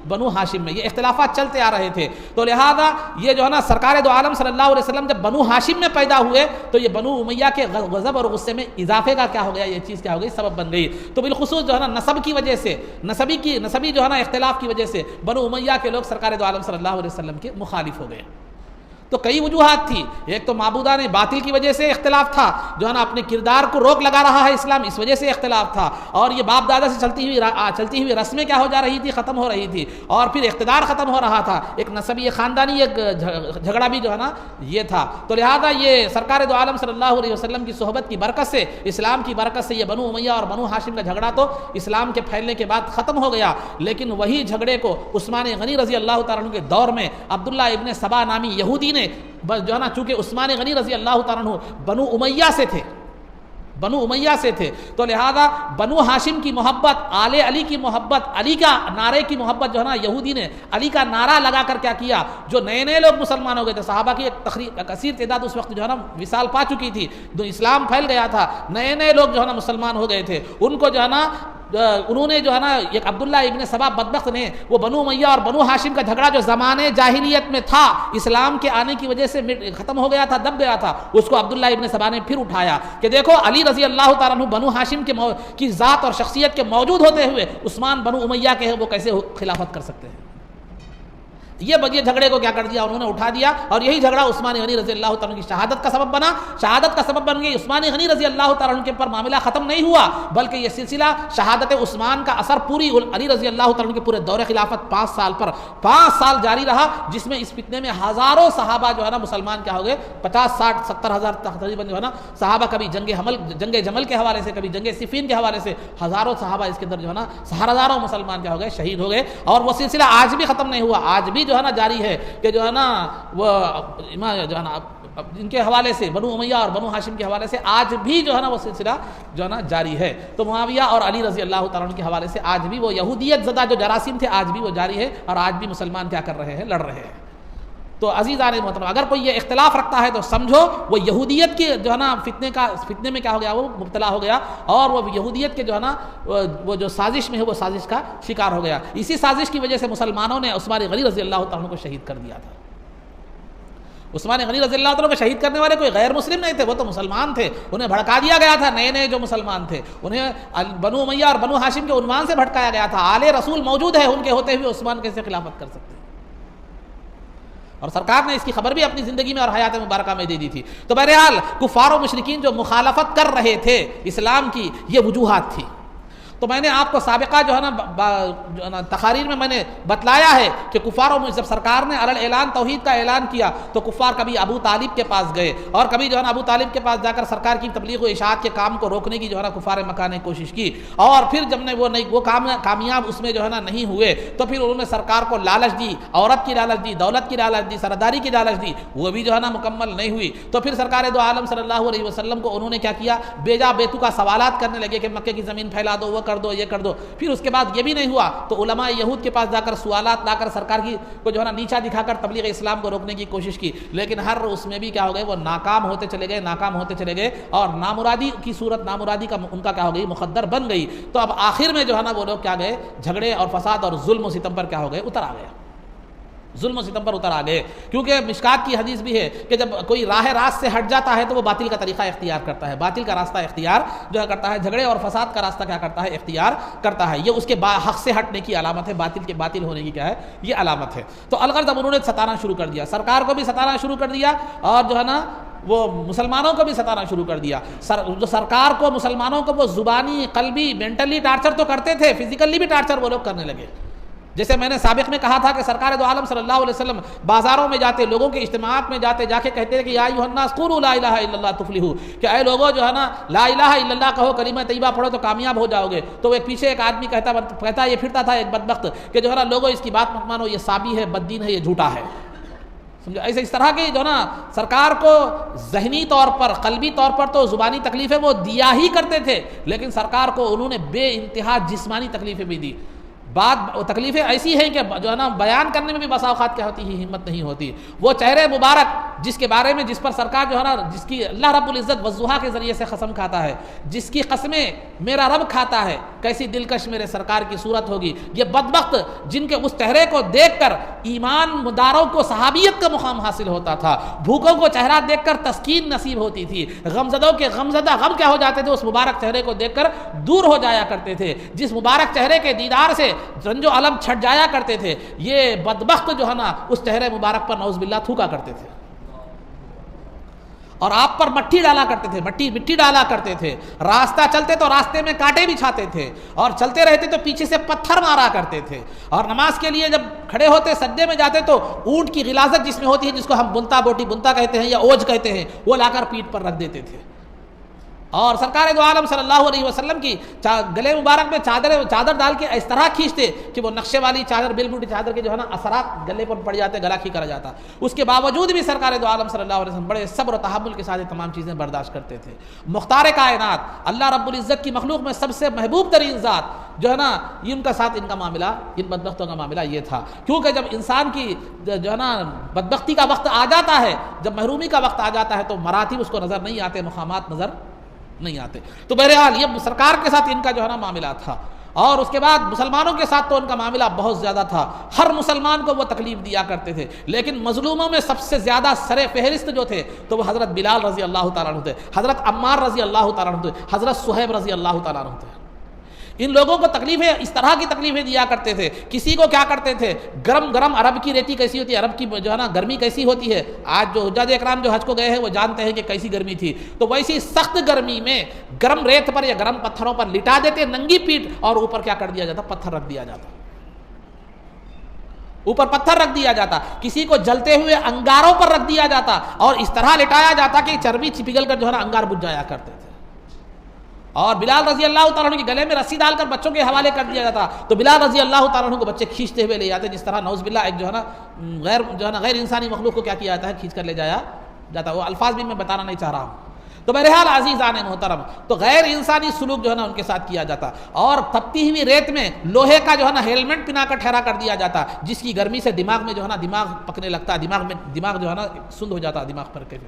بنو ہاشم میں. یہ اختلافات چلتے آ رہے تھے. تو لہذا یہ جو ہے نا سرکار دو عالم صلی اللہ علیہ وسلم جب بنو ہاشم میں پیدا ہوئے تو یہ بنو امیہ کے غضب اور غصے میں اضافے کا کیا ہو گیا, یہ چیز کیا ہو گئی, سبب بن گئی. تو بالخصوص جو ہے نا نسب کی وجہ سے, نسبی جو ہے نا اختلاف کی وجہ سے بنو امیہ کے لوگ سرکار دو عالم صلی اللہ علیہ وسلم کے مخالف ہو گئے. تو کئی وجوہات تھی. ایک تو معبودان باطل کی وجہ سے اختلاف تھا, جو ہے نا اپنے کردار کو روک لگا رہا ہے اسلام, اس وجہ سے اختلاف تھا. اور یہ باپ دادا سے چلتی ہوئی رسمیں کیا ہو جا رہی تھی, ختم ہو رہی تھی. اور پھر اقتدار ختم ہو رہا تھا, ایک نسبی خاندانی ایک جھگڑا بھی جو ہے نا یہ تھا. تو لہذا یہ سرکار دو عالم صلی اللہ علیہ وسلم کی صحبت کی برکت سے, اسلام کی برکت سے یہ بنو امیہ اور بنو ہاشم کا جھگڑا تو اسلام کے پھیلنے کے بعد ختم ہو گیا. لیکن وہی جھگڑے کو عثمان غنی رضی اللہ تعالیٰ عنہ کے دور میں عبداللہ ابن سبا نامی یہودی نے, جو ہے نا چونکہ عثمان غنی رضی اللہ تعالیٰ عنہ بنو امیہ سے تھے, تو لہذا بنو ہاشم کی محبت, آل علی کی محبت, علی کا نعرے کی محبت جو ہے نا یہودی نے علی کا نعرہ لگا کر کیا کیا, جو نئے لوگ مسلمان ہو گئے تھے, صحابہ کی ایک کثیر تعداد اس وقت جو ہے نا وصال پا چکی تھی, جو اسلام پھیل گیا تھا, نئے لوگ جو ہے نا مسلمان ہو گئے تھے, ان کو جو ہے نا انہوں نے جو ہے نا ایک عبداللہ ابن سبا بدبخت نے وہ بنو امیہ اور بنو ہاشم کا جھگڑا جو زمانے جاہلیت میں تھا, اسلام کے آنے کی وجہ سے ختم ہو گیا تھا, دب گیا تھا, اس کو عبداللہ ابن سبا نے پھر اٹھایا کہ دیکھو علی رضی اللہ تعالیٰ عنہ بنو ہاشم کی ذات اور شخصیت کے موجود ہوتے ہوئے عثمان بنو امیہ کے وہ کیسے خلافت کر سکتے ہیں. یہ جھگڑے کو کیا کر دیا, انہوں نے اٹھا دیا. اور یہی جھگڑا عثمان غنی رضی اللہ تعالیٰ عنہ کی شہادت کا سبب بنا. شہادت کا سبب بن گئی. عثمان غنی رضی اللہ تعالیٰ عنہ کے پر معاملہ ختم نہیں ہوا, بلکہ یہ سلسلہ شہادت عثمان کا اثر پوری علی رضی اللہ تعالیٰ عنہ کے پورے دور خلافت 5 سال جاری رہا, جس میں اس فتنے میں ہزاروں صحابہ جو ہے نا مسلمان کیا ہو گئے, 50 60 70 ہزار تقریباً جو ہے نا صحابہ, کبھی جنگ جمل کے حوالے سے, کبھی جنگ صفین کے حوالے سے ہزاروں صحابہ اس کے اندر جو ہے نا ہزاروں مسلمان کیا ہو گئے, شہید ہو گئے. اور وہ سلسلہ آج بھی ختم نہیں ہوا, آج بھی جو ہے نا جاری ہے کہ جو ہے نا وہ جو ہے نا ان کے حوالے سے بنو امیہ اور بنو ہاشم کے حوالے سے آج بھی جو ہے نا وہ سلسلہ جو ہے نا جاری ہے. تو معاویہ اور علی رضی اللہ تعالیٰ عنہ کے حوالے سے آج بھی وہ یہودیت زدہ جو جراثیم تھے آج بھی وہ جاری ہے، اور آج بھی مسلمان کیا کر رہے ہیں؟ لڑ رہے ہیں. تو عزیزان محترم، اگر کوئی یہ اختلاف رکھتا ہے تو سمجھو وہ یہودیت کے جو ہے نا فتنے میں کیا ہو گیا؟ وہ مبتلا ہو گیا، اور وہ یہودیت کے جو ہے نا وہ جو سازش میں ہے وہ سازش کا شکار ہو گیا. اسی سازش کی وجہ سے مسلمانوں نے عثمان غنی رضی اللہ تعالیٰ عنہ کو شہید کر دیا تھا. عثمان غنی رضی اللہ تعالیٰ کو شہید کرنے والے کوئی غیر مسلم نہیں تھے، وہ تو مسلمان تھے. انہیں بھڑکا دیا گیا تھا، نئے جو مسلمان تھے انہیں بنو امیہ اور بنو ہاشم کے عنوان سے بھٹکایا گیا تھا. آل رسول موجود ہے، ان کے ہوتے ہوئے عثمان کیسے خلافت کر سکتے؟ اور سرکار نے اس کی خبر بھی اپنی زندگی میں اور حیات مبارکہ میں دے دی تھی. تو بہرحال کفار و مشرکین جو مخالفت کر رہے تھے اسلام کی، یہ وجوہات تھی. تو میں نے آپ کو سابقہ جو ہے نا تقاریر میں نے بتلایا ہے کہ کفاروں میں جب سرکار نے علل اعلان توحید کا اعلان کیا تو کفار کبھی ابو طالب کے پاس گئے، اور کبھی جو ہے نا ابو طالب کے پاس جا کر سرکار کی تبلیغ و اشاعت کے کام کو روکنے کی جو ہے نا کفار مکہ نے کوشش کی. اور پھر جب نے وہ کامیاب اس میں جو ہے نا نہیں ہوئے تو پھر انہوں نے سرکار کو لالچ دی، عورت کی لالچ دی، دولت کی لالچ دی، سرداری کی لالچ دی، وہ بھی جو ہے نا مکمل نہیں ہوئی. تو پھر سرکار دو عالم صلی اللہ علیہ وسلم کو انہوں نے کیا کیا؟ بیجا بیتوکا سوالات کرنے لگے کہ مکے کی زمین پھیلا دو، وہ کر دو، یہ کر دو. پھر اس کے بعد یہ بھی نہیں ہوا تو علماء یہود کے پاس جا کر سوالات لا کر سرکار کی کو جو ہے نا نیچا دکھا کر تبلیغ اسلام کو روکنے کی کوشش کی. لیکن ہر اس میں بھی کیا ہو گئے؟ وہ ناکام ہوتے چلے گئے اور نامرادی کی صورت، نامرادی کا ان کا کیا ہو گئی؟ مقدر بن گئی. تو اب آخر میں جو ہے نا وہ لوگ کیا گئے؟ جھگڑے اور فساد اور ظلم و ستم پر کیا ہو گئے؟ اتر آ گئے. ظلم و ستم پر اتر آ گئے. کیونکہ مشکات کی حدیث بھی ہے کہ جب کوئی راہ راست سے ہٹ جاتا ہے تو وہ باطل کا طریقہ اختیار کرتا ہے، باطل کا راستہ اختیار جو ہے کرتا ہے، جھگڑے اور فساد کا راستہ کیا کرتا ہے؟ اختیار کرتا ہے. یہ اس کے حق سے ہٹنے کی علامت ہے، باطل ہونے کی کیا ہے؟ یہ علامت ہے. تو الغرض اب انہوں نے ستانا شروع کر دیا، سرکار کو بھی ستانا شروع کر دیا، اور جو ہے نا وہ مسلمانوں کو بھی ستانا شروع کر دیا. جو سرکار کو، مسلمانوں کو وہ زبانی، قلبی، مینٹلی ٹارچر تو کرتے تھے، فزیکلی بھی ٹارچر وہ لوگ کرنے لگے. جیسے میں نے سابق میں کہا تھا کہ سرکار دو عالم صلی اللہ علیہ وسلم بازاروں میں جاتے، لوگوں کے اجتماعات میں جاتے، جا کے کہتے ہیں کہ یا ایھا الناس قولوا لا الہ الا اللہ تفلحوا، کہ اے لوگوں جو ہے نا لا الہ الا اللہ کہو، کلمہ طیبہ پڑھو تو کامیاب ہو جاؤ گے. تو ایک پیچھے ایک آدمی کہتا یہ پھرتا تھا ایک بدبخت کہ جو ہے نا لوگوں اس کی بات مت مانو، یہ صابی ہے، بددین ہے، یہ جھوٹا ہے. سمجھو ایسے اس طرح کی جو نا سرکار کو ذہنی طور پر، قلبی طور پر تو زبانی تکلیفیں وہ دیا ہی کرتے تھے، لیکن سرکار کو انہوں نے بے انتہا جسمانی تکلیفیں بھی دی. تکلیفیں ایسی ہیں کہ جو ہے نا بیان کرنے میں بھی بسا اوقات کیا ہوتی ہے؟ ہمت نہیں ہوتی. وہ چہرے مبارک جس کے بارے میں، جس پر سرکار جو ہے نا، جس کی اللہ رب العزت والضحیٰ کے ذریعے سے قسم کھاتا ہے، جس کی قسمیں میرا رب کھاتا ہے، کیسی دلکش میرے سرکار کی صورت ہوگی. یہ بدبخت جن کے اس چہرے کو دیکھ کر ایمان مداروں کو صحابیت کا مقام حاصل ہوتا تھا، بھوکوں کو چہرہ دیکھ کر تسکین نصیب ہوتی تھی، غمزدوں کے غمزدہ غم کیا ہو جاتے تھے؟ اس مبارک چہرے کو دیکھ کر دور ہو جایا کرتے تھے. جس مبارک چہرے کے دیدار سے رنج و علم چھٹ جایا کرتے تھے، یہ بدبخت جو ہے نا اس چہرے مبارک پر نعوذ باللہ تھوکا کرتے تھے، اور آپ پر مٹی ڈالا کرتے تھے، مٹی ڈالا کرتے تھے. راستہ چلتے تو راستے میں کانٹے بچھاتے تھے، اور چلتے رہتے تو پیچھے سے پتھر مارا کرتے تھے. اور نماز کے لیے جب کھڑے ہوتے، سجدے میں جاتے تو اونٹ کی غلاظت جس میں ہوتی ہے، جس کو ہم بنتا کہتے ہیں یا اوج کہتے ہیں، وہ لا کر پیٹھ پر رکھ دیتے تھے. اور سرکار دو عالم صلی اللہ علیہ وسلم کی گلے مبارک میں چادر ڈال کے اس طرح کھینچتے کہ وہ نقشے والی چادر، بل بوٹی چادر کے جو ہے نا اثرات گلے پر پڑ جاتے، گلا کھینچا جاتا. اس کے باوجود بھی سرکار دو عالم صلی اللہ علیہ وسلم بڑے صبر و تحمل کے ساتھ تمام چیزیں برداشت کرتے تھے. مختار کائنات، اللہ رب العزت کی مخلوق میں سب سے محبوب ترین ذات جو ہے نا، ان کا ساتھ ان کا معاملہ، ان بدبختوں کا معاملہ یہ تھا. کیونکہ جب انسان کی جو ہے نا بدبختی کا وقت آ جاتا ہے، جب محرومی کا وقت آ جاتا ہے، تو مراتب اس کو نظر نہیں آتے، مقامات نظر نہیں آتے. تو بہرحال یہ سرکار کے ساتھ ان کا جو ہے نا معاملہ تھا. اور اس کے بعد مسلمانوں کے ساتھ تو ان کا معاملہ بہت زیادہ تھا، ہر مسلمان کو وہ تکلیف دیا کرتے تھے. لیکن مظلوموں میں سب سے زیادہ سر فہرست جو تھے تو وہ حضرت بلال رضی اللہ تعالیٰ عنہ تھے، حضرت عمار رضی اللہ تعالیٰ عنہ تھے، حضرت صہیب رضی اللہ تعالیٰ عنہ تھے. ان لوگوں کو تکلیفیں، اس طرح کی تکلیفیں دیا کرتے تھے. کسی کو کیا کرتے تھے؟ گرم عرب کی ریتی کیسی ہوتی ہے، عرب کی جو ہے نا گرمی کیسی ہوتی ہے. آج جو حجاج اکرام جو حج کو گئے ہیں وہ جانتے ہیں کہ کیسی گرمی تھی. تو ویسی سخت گرمی میں گرم ریت پر یا گرم پتھروں پر لٹا دیتے ننگی پیٹھ، اور اوپر کیا کر دیا جاتا؟ پتھر رکھ دیا جاتا، اوپر پتھر رکھ دیا جاتا. کسی کو جلتے ہوئے انگاروں پر رکھ دیا جاتا، اور اس طرح لٹایا جاتا کہ چربی پگھل کر جو ہے نا انگار بجھ جایا کرتے تھے. اور بلال رضی اللہ تعالیٰ عنہ کے گلے میں رسی ڈال کر بچوں کے حوالے کر دیا جاتا تو بلال رضی اللہ تعالیٰ عنہ کو بچے کھینچتے ہوئے لے جاتے، جس طرح نعوذ باللہ ایک جو ہے نا غیر انسانی مخلوق کو کیا کیا جاتا ہے، کھینچ کر لے جایا جاتا ہے۔ وہ الفاظ بھی میں بتانا نہیں چاہ رہا ہوں۔ تو بہرحال عزیزان محترم، تو غیر انسانی سلوک جو ہے نا ان کے ساتھ کیا جاتا، اور تپتی ہوئی ریت میں لوہے کا جو ہے نا ہیلمٹ پہنا کر ٹھہرا کر دیا جاتا، جس کی گرمی سے دماغ میں جو ہے نا دماغ پکنے لگتا، دماغ جو ہے نا سند ہو جاتا، دماغ پر کے۔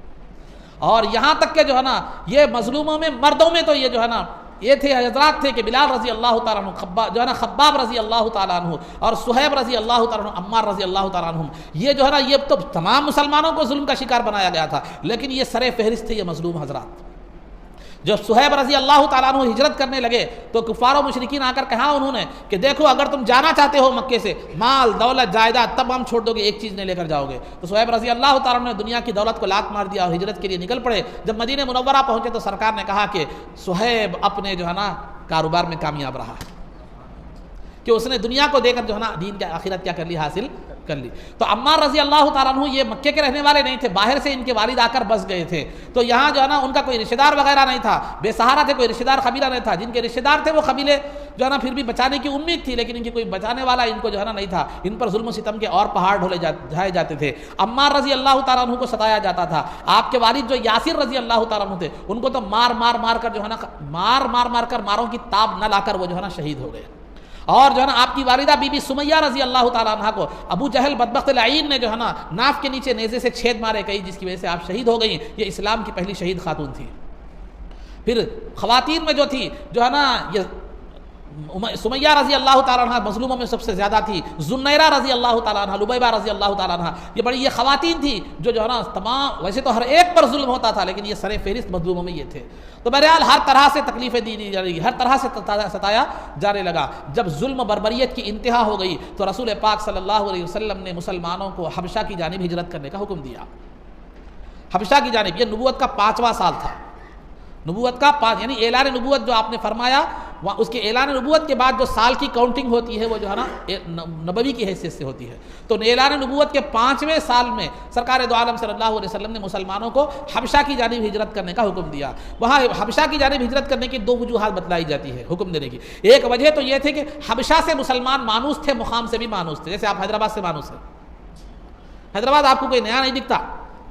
اور یہاں تک کہ جو ہے نا یہ مظلوموں میں مردوں میں تو یہ جو ہے نا یہ تھے حضرات تھے کہ بلال رضی اللہ تعالیٰ عنہ، جو ہے نا خباب رضی اللہ تعالیٰ عنہ، اور صہیب رضی اللہ تعالیٰ عنہ، عمار رضی اللہ تعالیٰ عنہ، یہ جو ہے نا یہ تو تمام مسلمانوں کو ظلم کا شکار بنایا گیا تھا، لیکن یہ سر فہرست تھے یہ مظلوم حضرات۔ جب صہیب رضی اللہ تعالیٰ عنہ ہجرت کرنے لگے تو کفار و مشرکین آ کر کہا انہوں نے کہ دیکھو اگر تم جانا چاہتے ہو مکے سے، مال دولت جائیداد تب ہم چھوڑ دو گے، ایک چیز نہیں لے کر جاؤ گے۔ تو صہیب رضی اللہ تعالیٰ عنہ نے دنیا کی دولت کو لات مار دیا اور ہجرت کے لیے نکل پڑے۔ جب مدینہ منورہ پہنچے تو سرکار نے کہا کہ صہیب اپنے جو ہے نا کاروبار میں کامیاب رہا کہ اس نے دنیا کو دے کر جو ہے نا دین کی آخرت کیا کر لی، حاصل کر لی۔ تو عمار رضی اللہ تعالیٰ عنہ یہ مکے کے رہنے والے نہیں تھے، باہر سے ان کے والد آ کر بس گئے تھے، تو یہاں جو ہے نا ان کا کوئی رشتہ دار وغیرہ نہیں تھا، بے سہارا تھے، کوئی رشتہ دار قبیلہ نہیں تھا، جن کے رشتہ دار تھے وہ قبیلے جو ہے نا پھر بھی بچانے کی امید تھی، لیکن ان کی کوئی بچانے والا ان کو جو ہے نا نہیں تھا، ان پر ظلم و ستم کے اور پہاڑ ڈھائے جاتے تھے۔ عمار رضی اللہ تعالیٰ عنہ کو ستایا جاتا تھا، آپ کے والد جو یاسر رضی اللہ تعالیٰ عنہ تھے ان کو تو مار کر جو ہے نا مار کر ماروں کی تاب نہ لا کر وہ جو ہے نا شہید ہو گئے۔ اور جو ہے نا آپ کی والدہ بی بی سمیہ رضی اللہ تعالیٰ عنہ کو ابو جہل بدبخت لعین نے جو ہے نا ناف کے نیچے نیزے سے چھید مارے کئی، جس کی وجہ سے آپ شہید ہو گئیں۔ یہ اسلام کی پہلی شہید خاتون تھی۔ پھر خواتین میں جو تھی جو ہے نا یہ سمیہ رضی اللہ تعالیٰ عنہ مظلوموں میں سب سے زیادہ تھی، زنیرہ رضی اللہ تعالیٰ عنہ، لبیبہ رضی اللہ تعالیٰ عنہ، یہ خواتین تھی جو ہے نا تمام، ویسے تو ہر ایک پر ظلم ہوتا تھا لیکن یہ سر فہرست مظلوموں میں یہ تھے۔ تو بہرحال ہر طرح سے تکلیفیں دی جا رہی، ہر طرح سے ستایا جانے لگا۔ جب ظلم و بربریت کی انتہا ہو گئی تو رسول پاک صلی اللہ علیہ وسلم نے مسلمانوں کو حبشہ کی جانب ہجرت کرنے کا حکم دیا۔ حبشہ کی جانب، یہ نبوت کا 5واں سال تھا، نبوت کا 5 یعنی اعلان نبوت جو آپ نے فرمایا، اس کے اعلان نبوت کے بعد جو سال کی کاؤنٹنگ ہوتی ہے وہ جو ہے نا نبوی کی حیثیت سے ہوتی ہے۔ تو اعلان نبوت کے 5ویں سال میں سرکار دو عالم صلی اللہ علیہ وسلم نے مسلمانوں کو حبشہ کی جانب ہجرت کرنے کا حکم دیا۔ وہاں حبشہ کی جانب ہجرت کرنے کی 2 وجوہات بتلائی جاتی ہے حکم دینے کی۔ ایک وجہ تو یہ تھی کہ حبشہ سے مسلمان مانوس تھے، مقام سے بھی مانوس تھے، جیسے آپ حیدرآباد سے مانوس ہیں۔ حیدرآباد آپ کو کوئی نیا نہیں دکھتا،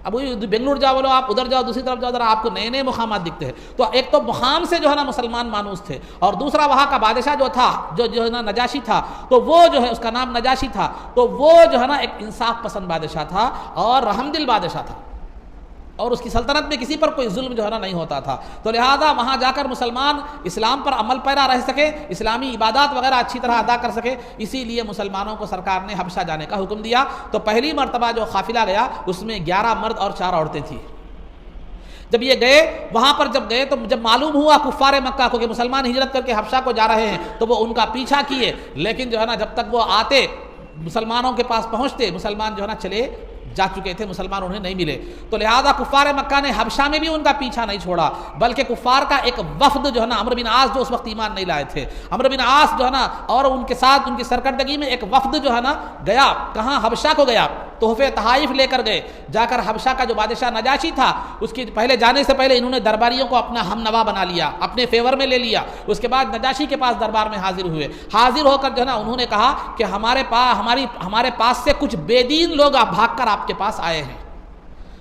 اب بنگلور جاؤ بولو آپ، ادھر جاؤ دوسری طرف جاؤ ذرا، آپ کو نئے نئے مقامات دکھتے ہیں۔ تو ایک تو مقام سے جو ہے نا مسلمان مانوس تھے، اور دوسرا وہاں کا بادشاہ جو تھا جو ہے نا نجاشی تھا، تو وہ جو ہے اس کا نام نجاشی تھا، تو وہ جو ہے نا ایک انصاف پسند بادشاہ تھا اور رحم دل بادشاہ تھا، اور اس کی سلطنت میں کسی پر کوئی ظلم جو ہے نا نہیں ہوتا تھا۔ تو لہذا وہاں جا کر مسلمان اسلام پر عمل پیرا رہ سکے، اسلامی عبادات وغیرہ اچھی طرح ادا کر سکے، اسی لیے مسلمانوں کو سرکار نے حبشہ جانے کا حکم دیا۔ تو پہلی مرتبہ جو قافلہ گیا اس میں 11 مرد اور 4 عورتیں تھیں۔ جب یہ گئے وہاں پر جب گئے تو جب معلوم ہوا کفار مکہ کو کہ مسلمان ہجرت کر کے حبشہ کو جا رہے ہیں تو وہ ان کا پیچھا کیے، لیکن جو ہے نا جب تک وہ آتے مسلمانوں کے پاس پہنچتے مسلمان جو ہے نا چلے جا چکے تھے، مسلمان انہیں نہیں ملے۔ تو لہذا کفار مکہ نے حبشہ میں بھی ان کا پیچھا نہیں چھوڑا، بلکہ کفار کا ایک وفد جو ہے نا عمرو بن عاص جو اس وقت ایمان نہیں لائے تھے، عمرو بن عاص جو ہے نا اور ان کے ساتھ ان کی سرکردگی میں ایک وفد جو ہے نا گیا، کہاں؟ حبشہ کو گیا، تحفے تحائف لے کر گئے۔ جا کر حبشہ کا جو بادشاہ نجاشی تھا اس کی پہلے جانے سے پہلے انہوں نے درباریوں کو اپنا ہم نوا بنا لیا، اپنے فیور میں لے لیا۔ اس کے بعد نجاشی کے پاس دربار میں حاضر ہوئے، حاضر ہو کر جو ہے نا انہوں نے کہا کہ ہمارے پاس سے کچھ بے دین لوگ بھاگ کر آپ کے پاس آئے ہیں۔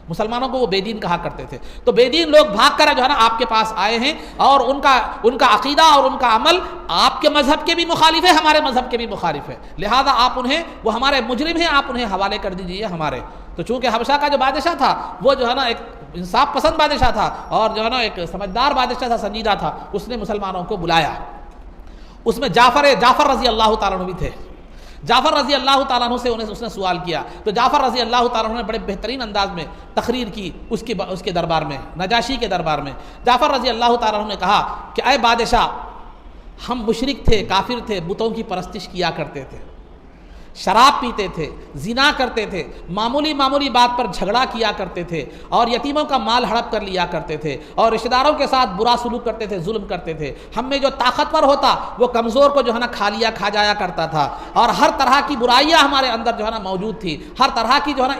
مسلمانوں کو وہ بے دین کہا کرتے تھے، تو بے دین لوگ بھاگ کر جو ہے نا آپ کے پاس آئے ہیں، اور ان کا عقیدہ اور ان کا عمل آپ کے مذہب کے بھی مخالف ہے، ہمارے مذہب کے بھی مخالف ہے، لہذا آپ وہ ہمارے مجرم ہیں، آپ انہیں حوالے کر دیجئے ہمارے۔ تو چونکہ حبشہ کا جو بادشاہ تھا وہ جو ہے نا ایک انصاف پسند بادشاہ تھا اور جو ہے نا ایک سمجھدار بادشاہ تھا، سنجیدہ تھا، اس نے مسلمانوں کو بلایا۔ اس میں جعفر رضی اللہ تعالیٰ عنہ بھی تھے۔ جعفر رضی اللہ تعالیٰ عنہ سے اس نے سوال کیا، تو جعفر رضی اللہ تعالیٰ عنہ نے بڑے بہترین انداز میں تقریر کی اس کے دربار میں، نجاشی کے دربار میں۔ جعفر رضی اللہ تعالیٰ عنہ نے کہا کہ اے بادشاہ، ہم مشرک تھے، کافر تھے، بتوں کی پرستش کیا کرتے تھے، شراب پیتے تھے، زنا کرتے تھے، معمولی بات پر جھگڑا کیا کرتے تھے، اور یتیموں کا مال ہڑپ کر لیا کرتے تھے، اور رشتہ داروں کے ساتھ برا سلوک کرتے تھے، ظلم کرتے تھے۔ ہم میں جو طاقتور ہوتا وہ کمزور کو جو ہے نا کھا جایا کرتا تھا، اور ہر طرح کی برائیاں ہمارے اندر جو ہے نا موجود تھی، ہر طرح کی جو ہے نا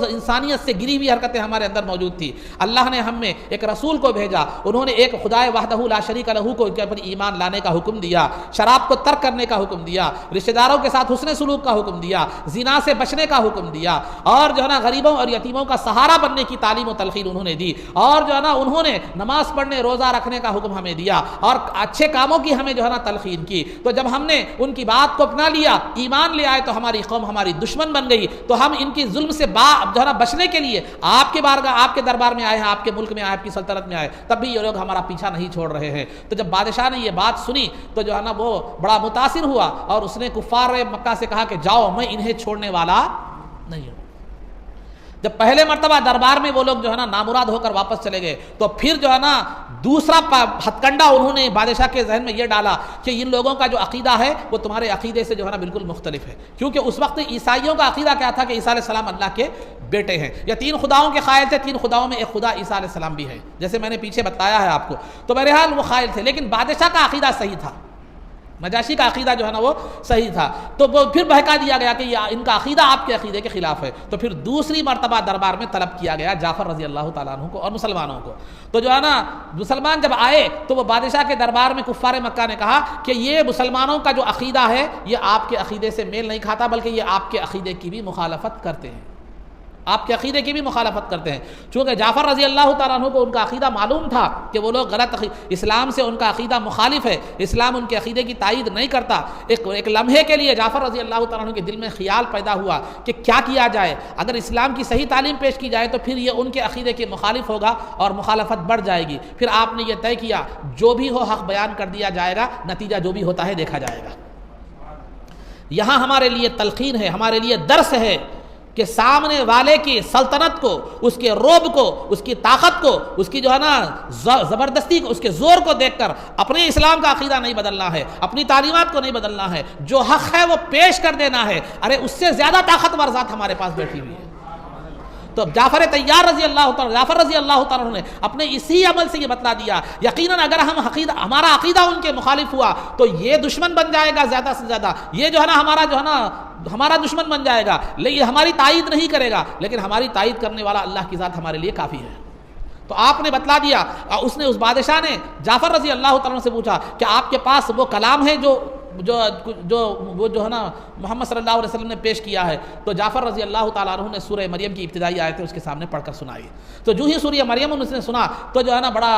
انسانیت سے گری ہوئی حرکتیں ہمارے اندر موجود تھی۔ اللہ نے ہم میں ایک رسول کو بھیجا، انہوں نے ایک خدائے وحدہ لا شریک لہ کو پر ایمان لانے کا حکم دیا، شراب کو ترک کرنے کا حکم دیا، رشتہ داروں کے ساتھ حسن سلوک کا حکم دیا، زنا سے بچنے کا حکم دیا، اور جو ہے نا غریبوں اور یتیموں کا سہارا بننے کی تعلیم و تلقین انہوں نے دی، اور جو ہے نا انہوں نے نماز پڑھنے روزہ رکھنے کا حکم ہمیں دیا، اور اچھے کاموں کی ہمیں جو ہے نا تلقین کی۔ تو جب ہم نے ان کی بات کو اپنا لیا، ایمان لے آئے، تو ہماری قوم ہماری دشمن بن گئی۔ تو ہم ان کی ظلم سے جو ہے نا بچنے کے لیے آپ کے بارگاہ، آپ کے دربار میں آئے ہیں، آپ کے ملک میں آئے، آپ کی سلطنت میں آئے، تب بھی یہ لوگ ہمارا پیچھا نہیں چھوڑ رہے ہیں۔ تو جب بادشاہ نے یہ بات سنی تو جو ہے نا وہ بڑا متاثر ہوا، اور اس نے کفار مکہ سے کہا کہ جاؤ، میں انہیں چھوڑنے والا نہیں ہوں۔ جب پہلے مرتبہ دربار میں وہ لوگ جو ہے نا نامراد ہو کر واپس چلے گئے، تو پھر جو ہے نا دوسرا ہتھ کنڈا انہوں نے بادشاہ کے ذہن میں یہ ڈالا کہ ان لوگوں کا جو عقیدہ ہے وہ تمہارے عقیدے سے جو ہے نا بالکل مختلف ہے، کیونکہ اس وقت عیسائیوں کا عقیدہ کیا تھا کہ عیسیٰ علیہ السلام اللہ کے بیٹے ہیں، یا تین خداؤں کے قائل تھے، تین خداؤں میں ایک خدا عیسیٰ علیہ السلام بھی ہے، جیسے میں نے پیچھے بتایا ہے آپ کو۔ تو بہرحال وہ قائل تھے، لیکن بادشاہ کا عقیدہ صحیح تھا، نجاشی کا عقیدہ جو ہے نا وہ صحیح تھا۔ تو وہ پھر بہکا دیا گیا کہ ان کا عقیدہ آپ کے عقیدے کے خلاف ہے، تو پھر دوسری مرتبہ دربار میں طلب کیا گیا جعفر رضی اللہ تعالیٰ عنہ کو اور مسلمانوں کو۔ تو جو ہے نا مسلمان جب آئے تو وہ بادشاہ کے دربار میں کفار مکہ نے کہا کہ یہ مسلمانوں کا جو عقیدہ ہے یہ آپ کے عقیدے سے میل نہیں کھاتا، بلکہ یہ آپ کے عقیدے کی بھی مخالفت کرتے ہیں، آپ کے عقیدے کی بھی مخالفت کرتے ہیں۔ چونکہ جعفر رضی اللہ تعالیٰ عنہ کو ان کا عقیدہ معلوم تھا کہ وہ لوگ غلط اسلام سے ان کا عقیدہ مخالف ہے، اسلام ان کے عقیدے کی تائید نہیں کرتا۔ ایک لمحے کے لیے جعفر رضی اللہ تعالیٰ عنہ کے دل میں خیال پیدا ہوا کہ کیا کیا جائے، اگر اسلام کی صحیح تعلیم پیش کی جائے تو پھر یہ ان کے عقیدے کے مخالف ہوگا اور مخالفت بڑھ جائے گی۔ پھر آپ نے یہ طے کیا جو بھی ہو حق بیان کر دیا جائے گا، نتیجہ جو بھی ہوتا ہے دیکھا جائے گا۔ یہاں ہمارے لیے تلقین ہے، ہمارے لیے درس ہے کہ سامنے والے کی سلطنت کو، اس کے رعب کو، اس کی طاقت کو، اس کی جو ہے نا زبردستی کو، اس کے زور کو دیکھ کر اپنے اسلام کا عقیدہ نہیں بدلنا ہے، اپنی تعلیمات کو نہیں بدلنا ہے، جو حق ہے وہ پیش کر دینا ہے۔ ارے اس سے زیادہ طاقتور ذات ہمارے پاس بیٹھی ہوئی ہے۔ تو جعفر رضی اللہ تعالیٰ نے اپنے اسی عمل سے یہ بتلا دیا، یقیناً اگر ہمارا عقیدہ ان کے مخالف ہوا تو یہ دشمن بن جائے گا، زیادہ سے زیادہ یہ جو ہے نا ہمارا دشمن بن جائے گا، لیکن ہماری تائید نہیں کرے گا، لیکن ہماری تائید کرنے والا اللہ کی ذات ہمارے لیے کافی ہے۔ تو آپ نے بتلا دیا۔ اس بادشاہ نے جعفر رضی اللہ تعالیٰ سے پوچھا کہ آپ کے پاس وہ کلام ہے جو ہے نا محمد صلی اللہ علیہ وسلم نے پیش کیا ہے؟ تو جعفر رضی اللہ تعالیٰ عنہ نے سورہ مریم کی ابتدائی آیتیں اس کے سامنے پڑھ کر سنائی۔ تو جو ہی سورہ مریم اس نے سنا تو جو ہے نا بڑا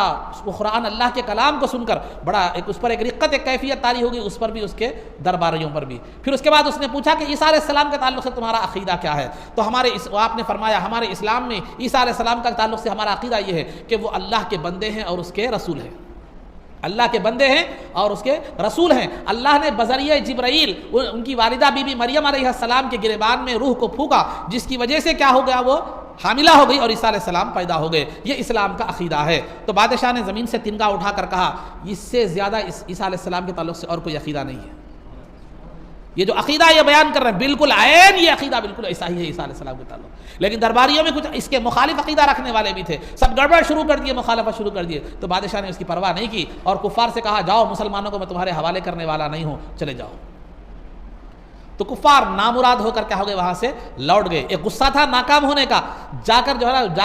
وہ قرآن اللہ کے کلام کو سن کر بڑا اس پر ایک رقت، ایک کیفیت طاری ہوگی، اس پر بھی، اس کے درباریوں پر بھی۔ پھر اس کے بعد اس نے پوچھا کہ عیسیٰ علیہ السلام کے تعلق سے تمہارا عقیدہ کیا ہے؟ تو آپ نے فرمایا ہمارے اسلام میں عیسیٰ علیہ السلام کا تعلق سے ہمارا عقیدہ یہ ہے کہ وہ اللہ کے بندے ہیں اور اس کے رسول ہیں، اللہ کے بندے ہیں اور اس کے رسول ہیں۔ اللہ نے بذریعہ جبرائیل ان کی والدہ بی بی مریم علیہ السلام کے گریبان میں روح کو پھونکا، جس کی وجہ سے کیا ہو گیا، وہ حاملہ ہو گئی اور عیسیٰ علیہ السلام پیدا ہو گئے۔ یہ اسلام کا عقیدہ ہے۔ تو بادشاہ نے زمین سے تنگا اٹھا کر کہا اس سے زیادہ عیسیٰ علیہ السلام کے تعلق سے اور کوئی عقیدہ نہیں ہے۔ یہ جو عقیدہ یہ بیان کر رہے ہیں بالکل عین یہ عقیدہ بالکل ایسا ہی ہے عیسیٰ علیہ السلام کے تعلق، لیکن درباریوں میں کچھ اس کے مخالف عقیدہ رکھنے والے بھی تھے، سب گڑبڑ شروع کر دیے، مخالفت شروع کر دیے۔ تو بادشاہ نے اس کی پرواہ نہیں کی اور کفار سے کہا جاؤ، مسلمانوں کو میں تمہارے حوالے کرنے والا نہیں ہوں، چلے جاؤ۔ تو کفار نامراد ہو کر کیا ہو گئے، وہاں سے لوٹ گئے۔ ایک غصہ تھا ناکام ہونے کا، جا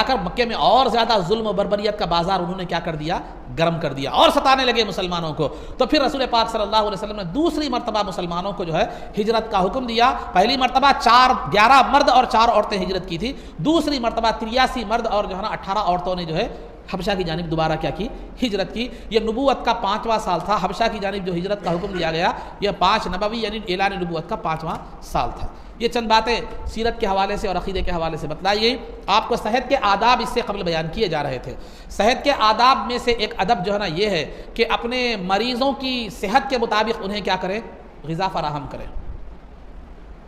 کر مکے میں اور زیادہ ظلم و بربریت کا بازار انہوں نے کیا کر دیا، گرم کر دیا اور ستانے لگے مسلمانوں کو۔ تو پھر رسول پاک صلی اللہ علیہ وسلم نے دوسری مرتبہ مسلمانوں کو جو ہے ہجرت کا حکم دیا۔ پہلی مرتبہ 11 مرد اور 4 عورتیں ہجرت کی تھی، دوسری مرتبہ 83 مرد اور جو ہے نا 18 عورتوں نے جو ہے حبشہ کی جانب دوبارہ کیا کی، ہجرت کی۔ یہ نبوت کا 5واں سال تھا، حبشہ کی جانب جو ہجرت کا حکم دیا گیا یہ 5 نبوی یعنی اعلان نبوت کا 5واں سال تھا۔ یہ چند باتیں سیرت کے حوالے سے اور عقیدے کے حوالے سے بتلائی گئی۔ آپ کو صحت کے آداب اس سے قبل بیان کیے جا رہے تھے۔ صحت کے آداب میں سے ایک ادب جو ہے نا یہ ہے کہ اپنے مریضوں کی صحت کے مطابق انہیں کیا کریں، غذا فراہم کریں۔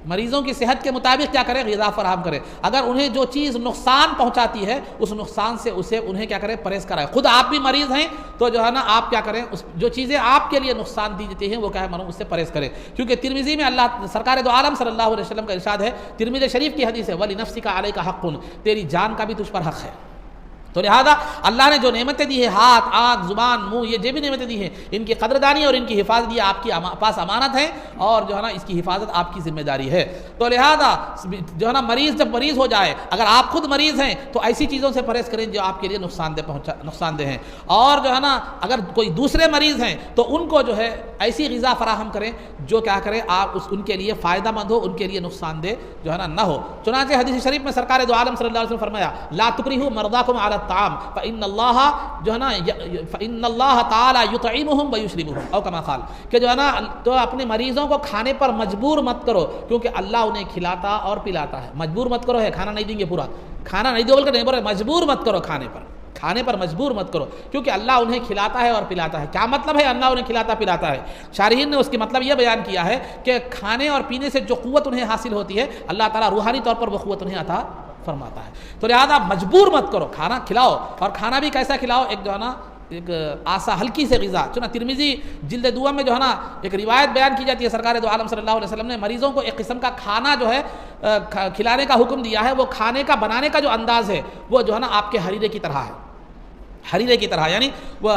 مریضوں کی صحت کے مطابق کیا کرے؟ غذا فراہم کرے. اگر انہیں جو چیز نقصان پہنچاتی ہے اس نقصان سے انہیں کیا کرے؟ پرہیز کرائے. خود آپ بھی مریض ہیں تو جو ہے نا آپ کیا کریں؟ جو چیزیں آپ کے لیے نقصان دی جاتی ہیں وہ کیا ہے؟ اس سے پرہیز کرے. کیونکہ ترمذی میں اللہ سرکار دو عالم صلی اللہ علیہ وسلم کا ارشاد ہے، ترمذی شریف کی حدیث ہے، وَلِنَفْسِكَ عَلَيْكَ حَقٌّ، تیری جان کا بھی تجھ پر حق ہے. تو لہذا اللہ نے جو نعمتیں دی ہیں، ہاتھ، آنکھ، زبان، منہ، یہ جو بھی نعمتیں دی ہیں، ان کی قدردانی اور ان کی حفاظت یہ آپ کی پاس امانت ہے، اور جو ہے نا اس کی حفاظت آپ کی ذمہ داری ہے. تو لہذا جو ہے نا مریض جب مریض ہو جائے، اگر آپ خود مریض ہیں تو ایسی چیزوں سے پرہیز کریں جو آپ کے لیے نقصان دہ ہیں. اور جو ہے نا اگر کوئی دوسرے مریض ہیں تو ان کو جو ہے ایسی غذا فراہم کریں جو کیا کریں آپ ان کے لیے فائدہ مند ہو، ان کے لیے نقصان دہ جو ہے نا نہ ہو. چنانچہ حدیث شریف میں سرکار دو عالم صلی اللہ علیہ وسلم فرمایا، لا تکرہوا مرضاکم علی الطعام فإن اللہ تعالی یطعمہم ویشربہم، او کما قال، کہ جو ہے نا تو اپنے مریضوں کو کھانے پر مجبور مت کرو، کیونکہ اللہ انہیں کھلاتا اور پلاتا ہے. مجبور مت کرو ہے کھانا نہیں دیں گے، پورا کھانا نہیں دو بلکہ نہیں بولے مجبور مت کرو، کھانے پر مجبور مت کرو، کیونکہ اللہ انہیں کھلاتا ہے اور پلاتا ہے. کیا مطلب ہے اللہ انہیں کھلاتا پلاتا ہے؟ شارحین نے اس کی مطلب یہ بیان کیا ہے کہ کھانے اور پینے سے جو قوت انہیں حاصل ہوتی ہے اللہ تعالیٰ روحانی طور پر وہ قوت انہیں عطا فرماتا ہے. تو لہذا مجبور مت کرو، کھانا کھلاؤ، اور کھانا بھی کیسا کھلاؤ؟ ایک جو ہے نا ایک آسا ہلکی سے غذا. چنا ترمذی جلد دوم میں جو ہے نا ایک روایت بیان کی جاتی ہے، سرکار دو عالم صلی اللہ علیہ وسلم نے مریضوں کو ایک قسم کا کھانا جو ہے کھلانے کا حکم دیا ہے. وہ کھانے کا بنانے کا جو انداز ہے وہ جو ہے نا آپ کے حریرے کی طرح ہے، حریرے کی طرح، یعنی وہ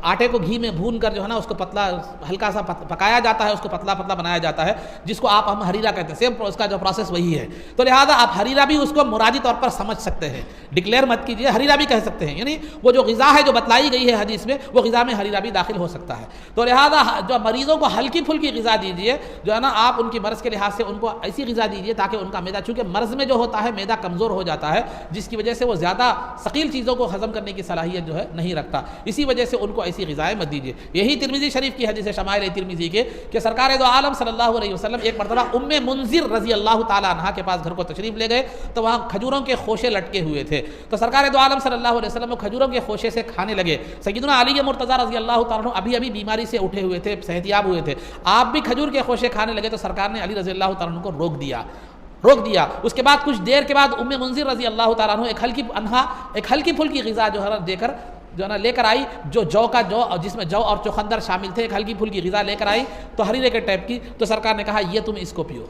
آٹے کو گھی میں بھون کر جو ہے نا اس کو پتلا ہلکا سا پکایا جاتا ہے، اس کو پتلا پتلا بنایا جاتا ہے، جس کو ہم حریرہ کہتے ہیں. سیم اس کا جو پروسیس وہی ہے. تو لہٰذا آپ حریرہ بھی اس کو مرادی طور پر سمجھ سکتے ہیں، ڈکلیئر مت کیجیے، حریرہ بھی کہہ سکتے ہیں، یعنی وہ جو غذا ہے جو بتلائی گئی ہے حدیث میں وہ غذا میں حریرہ بھی داخل ہو سکتا ہے. تو لہٰذا جو مریضوں کو ہلکی پھلکی غذا دیجیے، جو ہے نا آپ ان کی مرض کے لحاظ سے ان کو ایسی غذا دیجیے تاکہ ان کا معدہ، چونکہ مرض میں جو ہوتا ہے معدہ کمزور ہو جاتا ہے، جس کی وجہ سے وہ زیادہ ثقیل چیزوں کو ہضم کرنے کی صلاحیت جو ہے نہیں رکھتا. اسی وجہ سے ان کو ایسی غذائیں مت دیجیے. یہی ترمذی شریف کی حدیث ہے شمائل ترمذی کے کہ سرکار دو عالم صلی اللہ علیہ وسلم ایک مرتبہ ام منذر رضی اللہ تعالی عنہا کے پاس گھر کو تشریف لے گئے تو وہاں کھجوروں کے خوشے لٹکے ہوئے تھے. تو سرکار دو عالم صلی اللہ علیہ وسلم کھجوروں کے خوشے سے کھانے لگے. سیدنا علی مرتضیٰ رضی اللہ تعالیٰ عنہ ابھی بیماری سے اٹھے ہوئے تھے، صحت یاب ہوئے تھے، آپ بھی کھجور کے خوشے کھانے لگے تو سرکار نے علی رضی اللہ تعالیٰ عنہ کو روک دیا. اس کے بعد کچھ دیر کے بعد ام منذر رضی اللہ تعالیٰ عنہ ایک ہلکی پھلکی غذا جو ہے دے کر جو ہے نا لے کر آئی، جو جس میں جو اور چوخندر شامل تھے، ایک ہلکی پھلکی غذا لے کر آئی تو حریرے کے ٹائپ کی. تو سرکار نے کہا یہ تم اس کو پیو.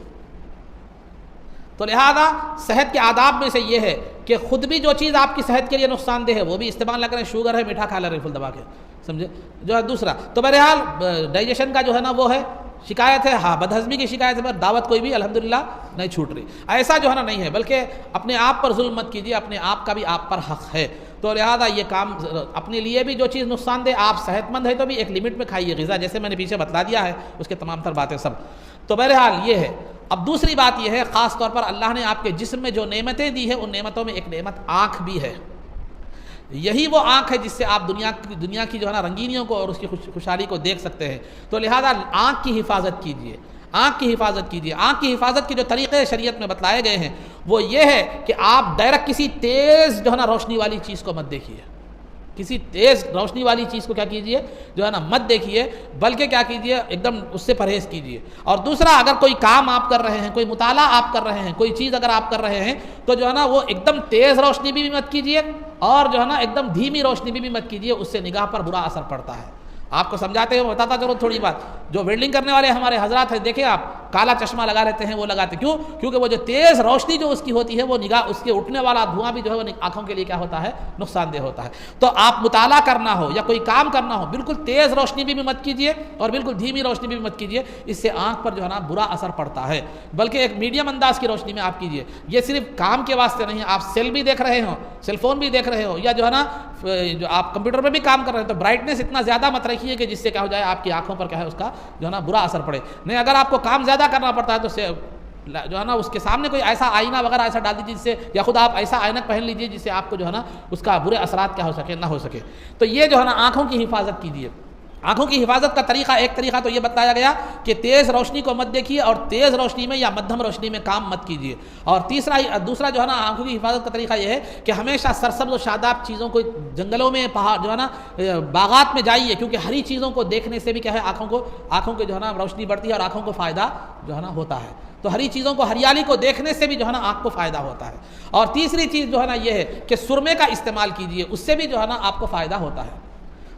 تو لہذا صحت کے آداب میں سے یہ ہے کہ خود بھی جو چیز آپ کی صحت کے لیے نقصان دہ ہے وہ بھی استعمال نہ کریں. شوگر ہے میٹھا کھا لیں ریفل دبا کے، سمجھے جو ہے. دوسرا تو بہرحال ڈائجیشن کا جو ہے نا وہ ہے شکایت ہے، ہاں بدہضمی کی شکایت ہے، پر دعوت کوئی بھی الحمدللہ نہیں چھوٹ رہی. ایسا جو ہے نا نہیں ہے، بلکہ اپنے آپ پر ظلم مت کیجیے، اپنے آپ کا بھی آپ پر حق ہے. تو لہذا یہ کام اپنے لیے بھی جو چیز نقصان دہ، آپ صحت مند ہے تو بھی ایک لمٹ میں کھائیے غذا، جیسے میں نے پیچھے بتلا دیا ہے اس کے تمام تر باتیں سب. تو بہرحال یہ ہے. اب دوسری بات یہ ہے، خاص طور پر اللہ نے آپ کے جسم میں جو نعمتیں دی ہیں ان نعمتوں میں ایک نعمت آنکھ بھی ہے. یہی وہ آنکھ ہے جس سے آپ دنیا کی جو ہے نا رنگینیوں کو اور اس کی خوشحالی کو دیکھ سکتے ہیں. تو لہذا آنکھ کی حفاظت کیجیے، آنکھ کی حفاظت کے جو طریقے شریعت میں بتلائے گئے ہیں وہ یہ ہے کہ آپ ڈائریکٹ کسی تیز جو ہے نا روشنی والی چیز کو مت دیکھیے، کسی تیز روشنی والی چیز کو کیا کیجیے جو ہے نا مت دیکھیے، بلکہ کیا کیجیے ایک دم اس سے پرہیز کیجیے. اور دوسرا، اگر کوئی کام آپ کر رہے ہیں، کوئی مطالعہ آپ کر رہے ہیں، کوئی چیز اگر آپ کر رہے ہیں تو جو ہے نا وہ ایک دم تیز روشنی بھی مت کیجیے اور جو ہے نا ایک دم دھیمی روشنی بھی مت کیجیے، اس سے نگاہ پر برا اثر پڑتا ہے. آپ کو سمجھاتے ہیں، بتاتا چلو تھوڑی بات. جو ویلڈنگ کرنے والے ہمارے حضرات ہیں، دیکھیں آپ کالا چشمہ لگا لیتے ہیں، وہ لگاتے کیوں؟ کیونکہ وہ جو تیز روشنی جو اس کی ہوتی ہے وہ نگاہ، اس کے اٹھنے والا دھواں بھی جو ہے وہ آنکھوں کے لیے کیا ہوتا ہے؟ نقصان دہ ہوتا ہے. تو آپ مطالعہ کرنا ہو یا کوئی کام کرنا ہو، بالکل تیز روشنی بھی مت کیجیے اور بالکل دھیمی روشنی بھی مت کیجیے، اس سے آنکھ پر جو ہے نا برا اثر پڑتا ہے. بلکہ ایک میڈیم انداز کی روشنی میں آپ کیجیے. یہ صرف کام کے واسطے نہیں، آپ سیل بھی دیکھ رہے ہو، سیل فون بھی دیکھ رہے ہو، یا جو ہے نا جو آپ کمپیوٹر پہ بھی کام کر رہے ہیں تو برائٹنس اتنا زیادہ مت رکھیے کہ جس سے کیا ہو جائے آپ کی آنکھوں پر کیا ہے اس کا جو ہے نا برا اثر پڑے. نہیں، اگر آپ کو کام زیادہ کرنا پڑتا ہے تو جو ہے نا اس کے سامنے کوئی ایسا آئینہ وغیرہ ایسا ڈال دیجیے جس سے، یا خود آپ ایسا آئینک پہن لیجیے جس سے آپ کو جو ہے نا اس کا برے اثرات کیا ہو سکے نہ ہو سکے. تو یہ جو ہے نا آنکھوں کی حفاظت کیجیے. آنکھوں کی حفاظت کا طریقہ، ایک طریقہ تو یہ بتایا گیا کہ تیز روشنی کو مت دیکھیے اور تیز روشنی میں یا مدھم روشنی میں کام مت کیجیے. اور دوسرا جو ہے نا آنکھوں کی حفاظت کا طریقہ یہ ہے کہ ہمیشہ سرسبز و شاداب چیزوں کو، جنگلوں میں، پہاڑ جو ہے نا باغات میں جائیے، کیونکہ ہری چیزوں کو دیکھنے سے بھی کیا ہے آنکھوں کے جو ہے نا روشنی بڑھتی ہے اور آنکھوں کو فائدہ جو ہے نا ہوتا ہے. تو ہری چیزوں کو، ہریالی کو دیکھنے سے بھی جو ہے نا آنکھ کو فائدہ ہوتا ہے. اور تیسری چیز جو ہے نا یہ ہے کہ سرمے کا استعمال کیجیے، اس سے بھی جو ہے نا آپ کو فائدہ ہوتا ہے.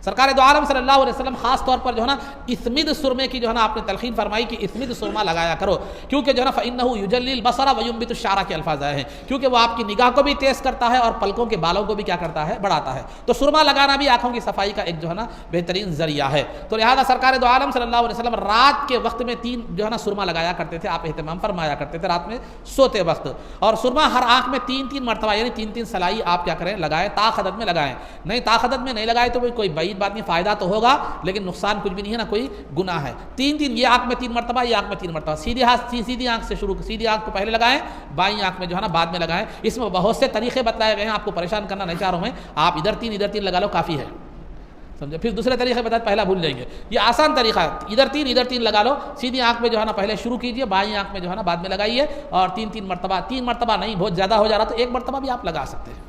سرکار دو عالم صلی اللہ علیہ وسلم خاص طور پر جو ہے نا اسمد سرمے کی جو ہے نا آپ نے تلقین فرمائی کہ اسمد سرما لگایا کرو، کیونکہ جو ہے نا فإنہ یجلی البصر وینبت الشعر کے الفاظ آئے ہیں، کیونکہ وہ آپ کی نگاہ کو بھی تیز کرتا ہے اور پلکوں کے بالوں کو بھی کیا کرتا ہے، بڑھاتا ہے. تو سرما لگانا بھی آنکھوں کی صفائی کا ایک جو ہے نا بہترین ذریعہ ہے. تو لہذا سرکار دو عالم صلی اللہ علیہ وسلم رات کے وقت میں 3 جو ہے نا سرما لگایا کرتے تھے. آپ اہتمام فرمایا کرتے تھے رات میں سوتے وقت. اور سرما ہر آنکھ میں 3 مرتبہ یعنی 3 سلائی آپ کیا کریں، لگائیں، طاقت میں لگائیں. نہیں طاقت میں نہیں لگائے تو کوئی بعید بات نہیں، فائدہ تو ہوگا لیکن نقصان کچھ بھی نہیں ہے، نہ کوئی گناہ ہے. 3 یہ آنکھ میں 3 مرتبہ، یہ آنکھ میں 3 مرتبہ. سیدھی آنکھ سے شروع، سیدھی آنکھ کو پہلے لگائیں، بائیں آنکھ میں جو ہے نا بعد میں لگائیں. اس میں بہت سے طریقے بتائے گئے ہیں، آپ کو پریشان کرنا نہیں چاہ رہا ہوں میں. آپ ادھر 3 لگا لو کافی ہے، سمجھے. پھر دوسرے طریقے بتائے، پہلا بھول جائیں گے. یہ آسان طریقہ ہے، ادھر 3 لگا لو. سیدھی آنکھ میں جو ہے نا پہلے شروع کیجئے، بائیں آنکھ میں جو ہے نا بعد میں لگائیے. اور 3 مرتبہ، 3 مرتبہ نہیں بہت زیادہ ہو جا رہا تو 1 مرتبہ بھی آپ لگا سکتے ہیں.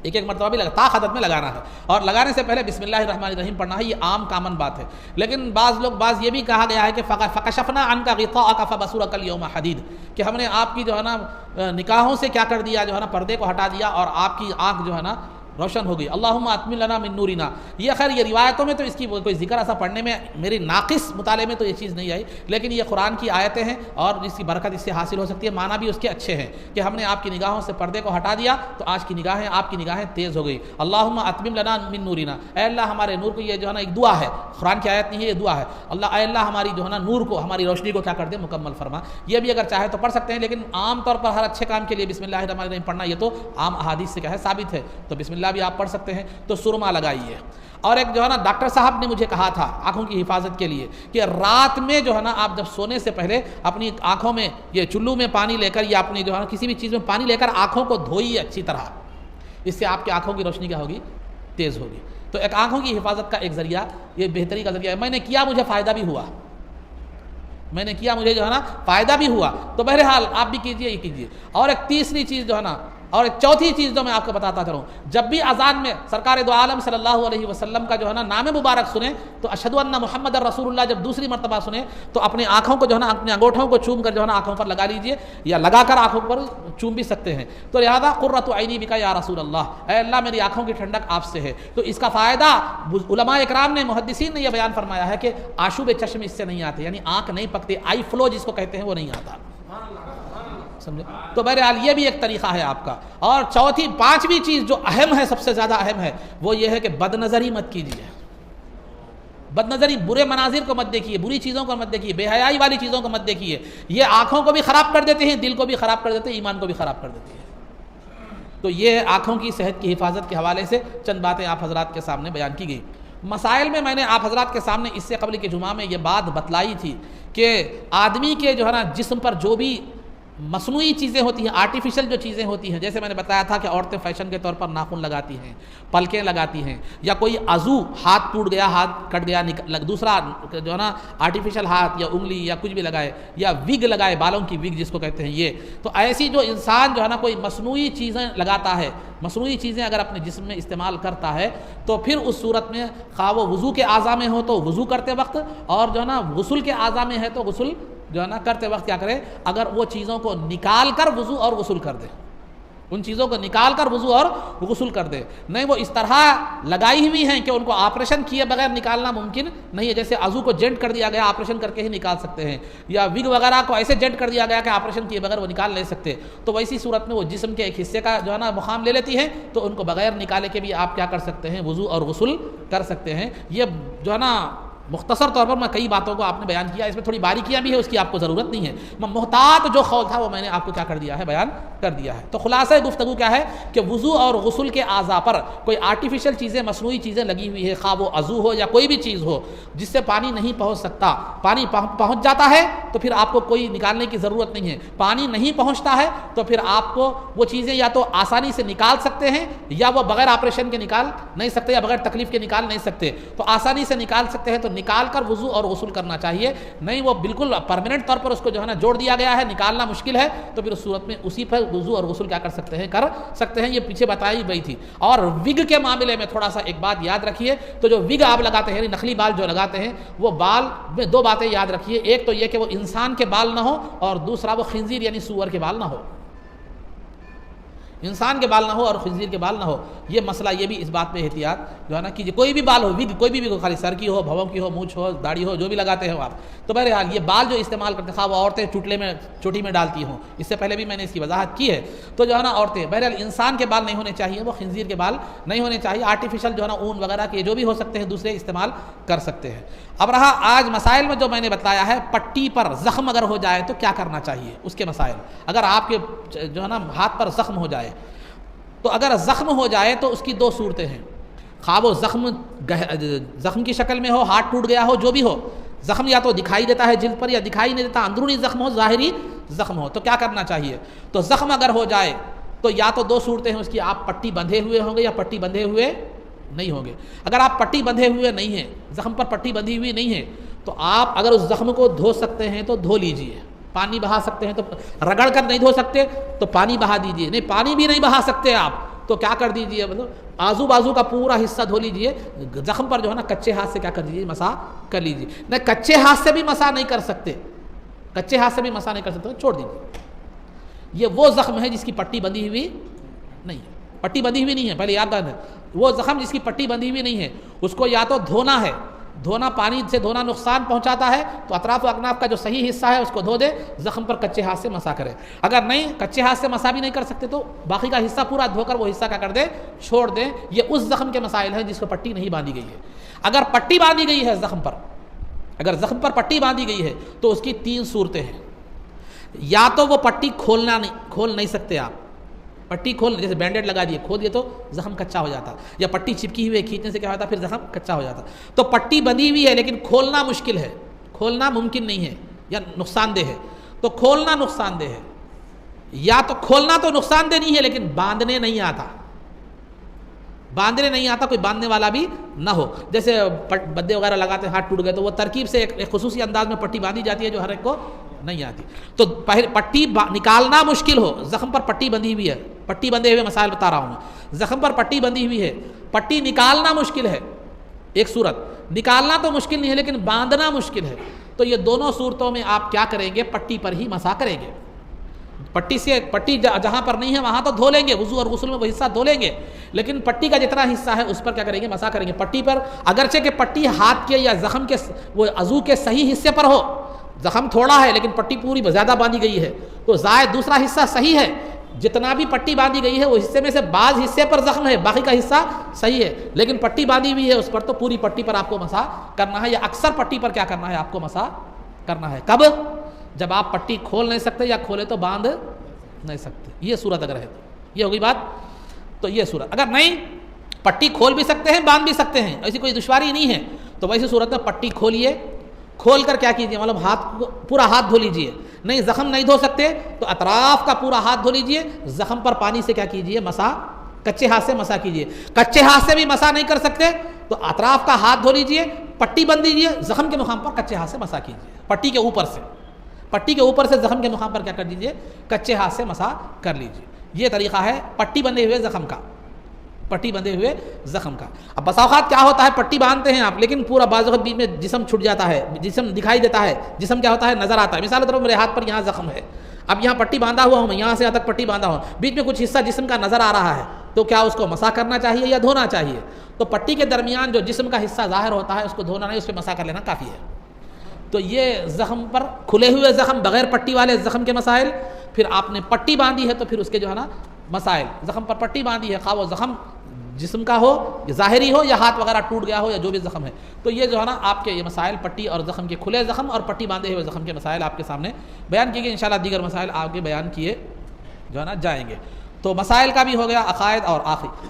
ایک مرتبہ بھی طاقت میں لگانا ہے. اور لگانے سے پہلے بسم اللہ الرحمن الرحیم پڑھنا ہے. یہ عام کامن بات ہے، لیکن بعض یہ بھی کہا گیا ہے کہ فکشفنا عنک غطاءک فبصرک اليوم حدید، کہ ہم نے آپ کی جو ہے نا نکاحوں سے کیا کر دیا، جو ہے نا پردے کو ہٹا دیا اور آپ کی آنکھ جو ہے نا روشن ہو گئی. اللہم اتمم لنا من نورنا. یہ خیر یہ روایتوں میں تو اس کی کوئی ذکر ایسا پڑھنے میں میری ناقص مطالعے میں تو یہ چیز نہیں آئی، لیکن یہ قرآن کی آیتیں ہیں اور اس کی برکت اس سے حاصل ہو سکتی ہے. معنی بھی اس کے اچھے ہیں کہ ہم نے آپ کی نگاہوں سے پردے کو ہٹا دیا تو آج کی نگاہیں، آپ کی نگاہیں تیز ہو گئی. اللہم اتمم لنا من نورنا، اے اللہ ہمارے نور کو، یہ جو ہے نا ایک دعا ہے، قرآن کی آیت نہیں ہے، یہ دعا ہے. اے اللہ ہماری جو ہے نا نور کو، ہماری روشنی کو کیا کر دے، مکمل فرما. یہ بھی اگر چاہے تو پڑھ سکتے ہیں، لیکن عام طور پر ہر اچھے کام کے لیے بسم اللہ الرحمن الرحیم پڑھنا یہ تو عام احادیث سے کیا ہے، ثابت ہے. تو بسم اللہ بھی آپ پڑھ سکتے ہیں. تو سرما لگائیے. اور ایک جو ہے نا ڈاکٹر صاحب نے مجھے کہا تھا آنکھوں کی حفاظت کے لیے کہ رات میں جو ہے نا آپ جب سونے سے پہلے اپنی آنکھوں میں یہ چلو میں پانی لے کر یا اپنی جو ہے نا کسی بھی چیز میں پانی لے کر آنکھوں کو دھوئیے اچھی طرح. اس سے آپ کی آنکھوں کی روشنی کیا ہوگی، تیز ہوگی. تو ایک آنکھوں کی حفاظت کا ایک ذریعہ، یہ بہتری کا ذریعہ ہے. میں نے کیا، مجھے فائدہ بھی ہوا، مجھے جو ہے نا فائدہ بھی ہوا. تو بہرحال آپ بھی کیجئے، یہ کیجئے. اور ایک تیسری چیز جو ہے نا، اور ایک چوتھی چیز جو میں آپ کو بتاتا چلوں، جب بھی اذان میں سرکار دو عالم صلی اللہ علیہ وسلم کا جو ہے نا نام مبارک سنیں تو اشہد ان محمد رسول اللہ جب دوسری مرتبہ سنیں تو اپنی آنکھوں کو جو ہے نا، اپنے انگوٹھوں کو چوم کر جو ہے نا آنکھوں پر لگا لیجئے، یا لگا کر آنکھوں پر چوم بھی سکتے ہیں. تو لہذا قرۃ عینی بک یا رسول اللہ، اے اللہ میری آنکھوں کی ٹھنڈک آپ سے ہے. تو اس کا فائدہ علماء اکرام نے، محدثین نے یہ بیان فرمایا ہے کہ آشوب چشم اس سے نہیں آتے، یعنی آنکھ نہیں پکتی، آئی فلو جس کو کہتے ہیں وہ نہیں آتا. سمجھے. تو بہرحال یہ بھی ایک طریقہ ہے آپ کا. اور پانچویں چیز جو اہم ہے، سب سے زیادہ اہم ہے، وہ یہ ہے کہ بد نظری مت کیجیے. بد نظری، برے مناظر کو مت دیکھیے، بری چیزوں کو مت دیکھیے، بے حیائی والی چیزوں کو مت دیکھیے. یہ آنکھوں کو بھی خراب کر دیتے ہیں، دل کو بھی خراب کر دیتے ہیں، ایمان کو بھی خراب کر دیتے ہیں. تو یہ آنکھوں کی صحت کی حفاظت کے حوالے سے چند باتیں آپ حضرات کے سامنے بیان کی گئی. مسائل میں نے آپ حضرات کے سامنے اس سے قبل کے جمعہ میں یہ بات بتلائی تھی کہ آدمی کے جو ہے نا جسم پر جو بھی مصنوعی چیزیں ہوتی ہیں، آرٹیفیشل جو چیزیں ہوتی ہیں، جیسے میں نے بتایا تھا کہ عورتیں فیشن کے طور پر ناخن لگاتی ہیں، پلکیں لگاتی ہیں، یا کوئی عضو ہاتھ ٹوٹ گیا، ہاتھ کٹ گیا، دوسرا جو ہے نا آرٹیفیشل ہاتھ یا انگلی یا کچھ بھی لگائے، یا وگ لگائے، بالوں کی وگ جس کو کہتے ہیں. یہ تو ایسی جو انسان جو ہے نا کوئی مصنوعی چیزیں لگاتا ہے، مصنوعی چیزیں اگر اپنے جسم میں استعمال کرتا ہے تو پھر اس صورت میں خواہ وہ وضو کے اعضاء میں ہو تو وضو کرتے وقت، اور جو ہے نا غسل کے اعضاء میں ہے تو غسل جو ہے نا کرتے وقت کیا کرے، اگر وہ چیزوں کو نکال کر وضو اور غسل کر دے، ان چیزوں کو نکال کر وضو اور غسل کر دے. نہیں وہ اس طرح لگائی ہوئی ہیں کہ ان کو آپریشن کیے بغیر نکالنا ممکن نہیں ہے. جیسے عضو کو جینٹ کر دیا گیا، آپریشن کر کے ہی نکال سکتے ہیں، یا وگ وغیرہ کو ایسے جینٹ کر دیا گیا کہ آپریشن کیے بغیر وہ نکال نہیں سکتے. تو ویسی صورت میں وہ جسم کے ایک حصے کا جو ہے نا مقام لے لیتی ہیں، تو ان کو بغیر نکالے کے بھی آپ کیا کر سکتے ہیں، وضو اور غسل کر سکتے ہیں. یہ جو ہے نا مختصر طور پر میں کئی باتوں کو آپ نے بیان کیا، اس میں تھوڑی باریکیاں بھی ہے، اس کی آپ کو ضرورت نہیں ہے، میں محتاط جو قول تھا وہ میں نے آپ کو کیا کر دیا ہے، بیان کر دیا ہے۔ تو خلاصہ گفتگو کیا ہے کہ وضو اور غسل کے اعضاء پر کوئی آرٹیفیشل چیزیں، مصنوعی چیزیں لگی ہوئی ہے، خواہ وہ عضو ہو یا کوئی بھی چیز ہو جس سے پانی نہیں پہنچ سکتا، پانی پہنچ جاتا ہے تو پھر آپ کو کوئی نکالنے کی ضرورت نہیں ہے، پانی نہیں پہنچتا ہے تو پھر آپ کو وہ چیزیں یا تو آسانی سے نکال سکتے ہیں یا وہ بغیر آپریشن کے نکال نہیں سکتے یا بغیر تکلیف کے نکال نہیں سکتے، تو آسانی سے نکال سکتے ہیں تو نکال کر وضو اور غسل کرنا چاہیے، نہیں وہ بالکل پرماننٹ طور پر اس کو جو ہے نا جوڑ دیا گیا ہے، نکالنا مشکل ہے، تو پھر اس صورت میں اسی پر وضو اور غسل کیا کر سکتے ہیں، یہ پیچھے بتائی گئی تھی۔ اور وگ کے معاملے میں تھوڑا سا ایک بات یاد رکھیے، تو جو وگ آپ لگاتے ہیں، نقلی بال جو لگاتے ہیں، وہ بال میں دو باتیں یاد رکھیے، ایک تو یہ کہ وہ انسان کے بال نہ ہو، اور دوسرا وہ خنزیر یعنی سور کے بال نہ ہو، انسان کے بال نہ ہو اور خنزیر کے بال نہ ہو۔ یہ مسئلہ، یہ بھی اس بات پہ احتیاط جو ہے نا کیجیے، کوئی بھی بال ہو، وگ کوئی بھی خالی سر کی ہو، بھووں کی ہو، مونچھ ہو، داڑھی ہو، جو بھی لگاتے ہو آپ، تو بہرحال یہ بال جو استعمال کرتے ہیں، وہ عورتیں چوٹی میں ڈالتی ہوں، اس سے پہلے بھی میں نے اس کی وضاحت کی ہے، تو جو ہے نا عورتیں، بہرحال انسان کے بال نہیں ہونے چاہیے، وہ خنزیر کے بال نہیں ہونے چاہیے، آرٹیفیشل جو ہے نا اون وغیرہ کے جو بھی ہو سکتے ہیں دوسرے استعمال کر سکتے ہیں۔ اب رہا آج مسائل میں جو میں نے بتایا ہے، پٹی پر زخم اگر ہو جائے تو کیا کرنا چاہیے، اس کے مسائل۔ اگر آپ کے جو ہے نا ہاتھ پر زخم ہو جائے، تو اگر زخم ہو جائے تو اس کی دو صورتیں ہیں، خواہ وہ زخم کی شکل میں ہو، ہاتھ ٹوٹ گیا ہو، جو بھی ہو، زخم یا تو دکھائی دیتا ہے جلد پر یا دکھائی نہیں دیتا، اندرونی زخم ہو، ظاہری زخم ہو، تو کیا کرنا چاہیے؟ تو زخم اگر ہو جائے تو یا تو دو صورتیں ہیں اس کی، آپ پٹی بندھے ہوئے ہوں گے یا پٹی بندھے ہوئے نہیں ہوں گے۔ اگر آپ پٹی بندھے ہوئے نہیں ہیں، زخم پر پٹی بندھی ہوئی نہیں ہے، تو آپ اگر اس زخم کو دھو سکتے ہیں تو دھو لیجئے، پانی بہا سکتے ہیں تو، رگڑ کر نہیں دھو سکتے تو پانی بہا دیجئے، نہیں پانی بھی نہیں بہا سکتے آپ تو کیا کر دیجئے، مطلب آزو بازو کا پورا حصہ دھو لیجئے، زخم پر جو ہے نا کچے ہاتھ سے کیا کر دیجئے، مسح کر لیجئے۔ نہیں کچے ہاتھ سے بھی مسح نہیں کر سکتے، کچے ہاتھ سے بھی مسح نہیں کر سکتے، چھوڑ دیجئے۔ یہ وہ زخم ہے جس کی پٹی بندھی ہوئی نہیں ہے، پٹی بندھی ہوئی نہیں ہے، پہلے یاد رکھنا، وہ زخم جس کی پٹی بندھی ہوئی نہیں ہے اس کو یا تو دھونا ہے، دھونا، پانی سے دھونا نقصان پہنچاتا ہے تو اطراف و اکناف کا جو صحیح حصہ ہے اس کو دھو دے، زخم پر کچے ہاتھ سے مسح کرے۔ اگر نہیں کچے ہاتھ سے مسح بھی نہیں کر سکتے تو باقی کا حصہ پورا دھو کر وہ حصہ کیا کر دے، چھوڑ دیں۔ یہ اس زخم کے مسائل ہیں جس کو پٹی نہیں باندھی گئی ہے۔ اگر پٹی باندھی گئی ہے زخم پر، اگر زخم پر پٹی باندھی گئی ہے تو اس کی تین صورتیں ہیں، یا تو وہ پٹی کھول نہیں سکتے آپ، پٹی کھول، جیسے بینڈیڈ لگا دیے، کھول دیے تو زخم کچا ہو جاتا، یا پٹی چپکی ہوئی ہے، کھینچنے سے کیا ہوتا، پھر زخم کچا ہو جاتا۔ تو پٹی بندھی ہوئی ہے لیکن کھولنا مشکل ہے، کھولنا ممکن نہیں ہے یا نقصان دہ ہے، تو کھولنا نقصان دہ ہے، یا تو کھولنا تو نقصان دہ نہیں ہے لیکن باندھنے نہیں آتا، کوئی باندھنے والا بھی نہ ہو، جیسے بدے وغیرہ لگاتے ہیں، ہاتھ ٹوٹ گئے تو وہ ترکیب سے ایک خصوصی انداز میں پٹی باندھی جاتی ہے جو ہر ایک کو نہیں آتی، تو پٹی نکالنا مشکل ہو، زخم پر پٹی بندھی ہوئی ہے، پٹی بندھے ہوئے مسائل بتا رہا ہوں میں، زخم پر پٹی بندھی ہوئی ہے، پٹی نکالنا مشکل ہے، ایک صورت، نکالنا تو مشکل نہیں ہے لیکن باندھنا مشکل ہے، تو یہ دونوں صورتوں میں آپ کیا کریں گے، پٹی پر ہی مسح کریں گے۔ پٹی جہاں پر نہیں ہے وہاں تو دھو لیں گے، وضو اور غسل میں وہ حصہ دھو لیں گے، لیکن پٹی کا جتنا حصہ ہے اس پر کیا کریں گے، مسح کریں گے۔ پٹی پر اگرچہ کہ پٹی ہاتھ کے یا زخم کے وہ عضو کے صحیح حصے پر ہو، زخم تھوڑا ہے لیکن پٹی پوری زیادہ باندھی گئی ہے تو زائد دوسرا حصہ صحیح ہے، جتنا بھی پٹی باندھی گئی ہے وہ حصے میں سے بعض حصے پر زخم ہے، باقی کا حصہ صحیح ہے، لیکن پٹی باندھی ہوئی ہے اس پر تو پوری پٹی پر آپ کو مسح کرنا ہے، یا اکثر پٹی پر کیا کرنا ہے، آپ کو مسح کرنا ہے۔ کب؟ جب آپ پٹی کھول نہیں سکتے یا کھولے تو باندھ نہیں سکتے، یہ صورت اگر ہے تو یہ ہوگی بات۔ تو یہ صورت، اگر نہیں پٹی کھول بھی سکتے ہیں باندھ بھی سکتے ہیں، ایسی کوئی دشواری نہیں ہے، تو ویسی صورت میں پٹی کھولیے، کھول کر کیا کیجیے، مطلب پورا ہاتھ دھو لیجیے، نہیں زخم نہیں دھو سکتے تو اطراف کا پورا ہاتھ دھو لیجیے، زخم پر پانی سے کیا کیجیے، مسح، کچے ہاتھ سے مسح کیجیے، کچے ہاتھ سے بھی مسح نہیں کر سکتے تو اطراف کا ہاتھ دھو لیجیے، پٹی بندھ دیجیے، زخم کے مقام پر کچے ہاتھ سے مسح کیجیے، پٹی کے اوپر سے زخم کے مقام پر کیا کر دیجیے، کچے ہاتھ سے مسح کر لیجیے۔ یہ طریقہ ہے پٹی بندھے ہوئے زخم کا، پٹی بندھے ہوئے زخم کا۔ اب بسا اوقات کیا ہوتا ہے، پٹی باندھتے ہیں آپ لیکن پورا بعض وقت بیچ میں جسم چھٹ جاتا ہے، جسم دکھائی دیتا ہے، جسم کیا ہوتا ہے، نظر آتا ہے، مثال کے طور پر میرے ہاتھ پر یہاں زخم ہے، اب یہاں پٹی باندھا ہوا ہوں میں، یہاں سے یہاں تک پٹی باندھا ہوں، بیچ میں کچھ حصہ جسم کا نظر آ رہا ہے تو کیا اس کو مسح کرنا چاہیے یا دھونا چاہیے؟ تو پٹی کے درمیان جو جسم کا حصہ ظاہر ہوتا ہے اس کو دھونا نہیں، اس پہ مسح کر لینا کافی ہے۔ تو یہ زخم پر کھلے ہوئے زخم، بغیر پٹی والے زخم کے مسائل، پھر آپ نے پٹی باندھی ہے تو پھر اس کے جو ہے نا مسائل، زخم پر پٹی باندھی ہے، خواہ وہ زخم جسم کا ہو، ظاہری ہو، یا ہاتھ وغیرہ ٹوٹ گیا ہو، یا جو بھی زخم ہے. تو یہ جو ہے نا آپ کے یہ مسائل پٹی اور زخم کے کھلے زخم اور پٹی باندھے ہوئے زخم کے مسائل آپ کے سامنے بیان کیے گئے. انشاءاللہ دیگر مسائل آگے بیان کیے جو ہے نا جائیں گے. تو مسائل کا بھی ہو گیا، عقائد. اور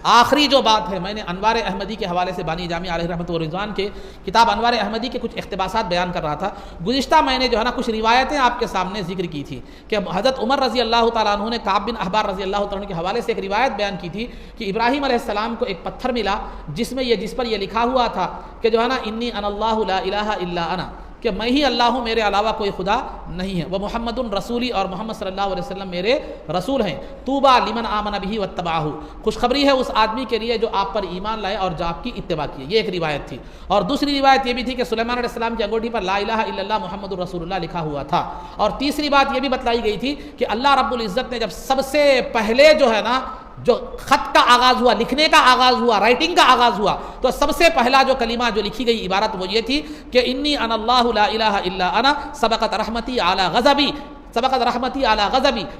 آخری جو بات ہے، میں نے انوار احمدی کے حوالے سے بانی جامعہ علیہ رحمۃ و رضوان کے کتاب انوار احمدی کے کچھ اقتباسات بیان کر رہا تھا. گزشتہ میں نے جو ہے نا کچھ روایتیں آپ کے سامنے ذکر کی تھی کہ حضرت عمر رضی اللہ تعالیٰ عنہ نے کعب بن احبار رضی اللہ تعالیٰ عنہ کے حوالے سے ایک روایت بیان کی تھی کہ ابراہیم علیہ السلام کو ایک پتھر ملا جس پر یہ لکھا ہوا تھا کہ جو ہے نا انی انا اللہ لا الہ الا انا، کہ میں ہی اللہ ہوں، میرے علاوہ کوئی خدا نہیں ہے. وہ محمد رسولی، اور محمد صلی اللہ علیہ وسلم میرے رسول ہیں. طوبیٰ لمن آمن بہ واتبعہ، خوشخبری ہے اس آدمی کے لیے جو آپ پر ایمان لائے اور جو آپ کی اتباع کیے. یہ ایک روایت تھی. اور دوسری روایت یہ بھی تھی کہ سلیمان علیہ السلام کی انگوٹھی پر لا الہ الا اللہ محمد رسول اللہ لکھا ہوا تھا. اور تیسری بات یہ بھی بتلائی گئی تھی کہ اللہ رب العزت نے جب سب سے پہلے جو ہے نا جو خط کا آغاز ہوا، لکھنے کا آغاز ہوا، رائٹنگ کا آغاز ہوا، تو سب سے پہلا جو کلمہ جو لکھی گئی عبارت وہ یہ تھی کہ انی انا اللہ لا الہ الا انا سبقت رحمتی علی غضبی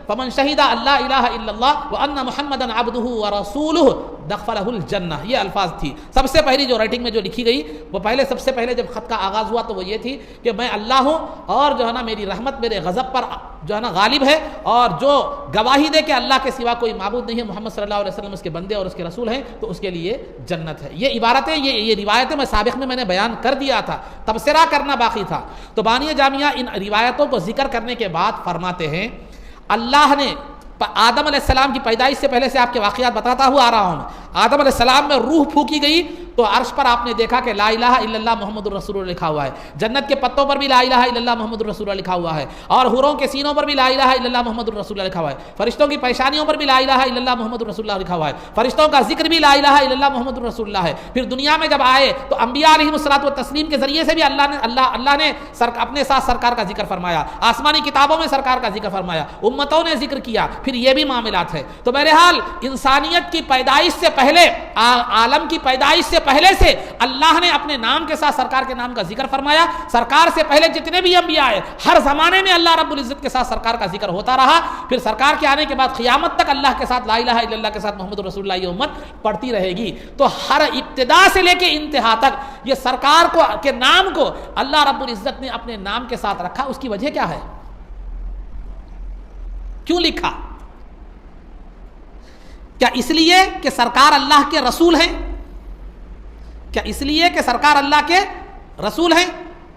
فمن شہد اللہ الہ الا اللہ وان محمدا عبدہ ورسولہ دخلہ الجنہ. یہ الفاظ تھی سب سے پہلی جو رائٹنگ میں جو لکھی گئی. وہ سب سے پہلے جب خط کا آغاز ہوا تو وہ یہ تھی کہ میں اللہ ہوں اور جو ہے نا میری رحمت میرے غضب پر جو ہے نا غالب ہے، اور جو گواہی دے کہ اللہ کے سوا کوئی معبود نہیں ہے، محمد صلی اللہ علیہ وسلم اس کے بندے اور اس کے رسول ہیں، تو اس کے لیے جنت ہے. یہ عبارتیں یہ روایتیں میں سابق میں نے بیان کر دیا تھا، تبصرہ کرنا باقی تھا. تو بانی جامعہ ان روایتوں کو ذکر کرنے کے بعد فرماتے ہیں اللہ نے آدم علیہ السلام کی پیدائش سے پہلے سے آپ کے واقعات بتاتا ہوا آ رہا ہوں. آدم علیہ السلام میں روح پھونکی گئی تو عرش پر آپ نے دیکھا کہ لا الہ الا اللہ محمد الرسول اللہ لکھا ہوا ہے. جنت کے پتوں پر بھی لا الہ الا اللہ محمد الرسول اللہ لکھا ہوا ہے، اور حوروں کے سینوں پر بھی لا الہ الا اللہ محمد الرسول اللہ لکھا ہوا ہے. فرشتوں کی پیشانیوں پر بھی لا الہ الا اللہ محمد الرسول اللہ لکھا ہوا ہے. فرشتوں کا ذکر بھی لا الہ الا اللہ محمد الرسول اللہ ہے. پھر دنیا میں جب آئے تو انبیاء علیہم الصلوۃ والتسلیم کے ذریعے سے بھی اللہ نے اپنے ساتھ سرکار کا ذکر فرمایا، آسمانی کتابوں میں سرکار کا ذکر فرمایا، امتوں نے ذکر کیا. پھر یہ بھی معاملات ہے. تو بہرحال انسانیت کی پیدائش سے پہلے، عالم کی پیدائش سے پہلے سے اللہ نے اپنے نام کے ساتھ سرکار کے نام کا ذکر فرمایا. سرکار سے پہلے جتنے بھی انبیاء آئے ہر زمانے میں اللہ رب العزت کے ساتھ سرکار کا ذکر ہوتا رہا. پھر سرکار کے آنے کے بعد قیامت تک اللہ کے ساتھ لا الہ الا اللہ کے ساتھ محمد رسول اللہ یہ امت پڑھتی رہے گی. تو ہر ابتدا سے لے کے انتہا تک یہ سرکار کو کے نام کو اللہ رب العزت نے اپنے نام کے ساتھ رکھا. اس کی وجہ کیا ہے؟ کیوں لکھا؟ کیا اس لیے کہ سرکار اللہ کے رسول ہیں؟ کیا اس لیے کہ سرکار اللہ کے رسول ہیں؟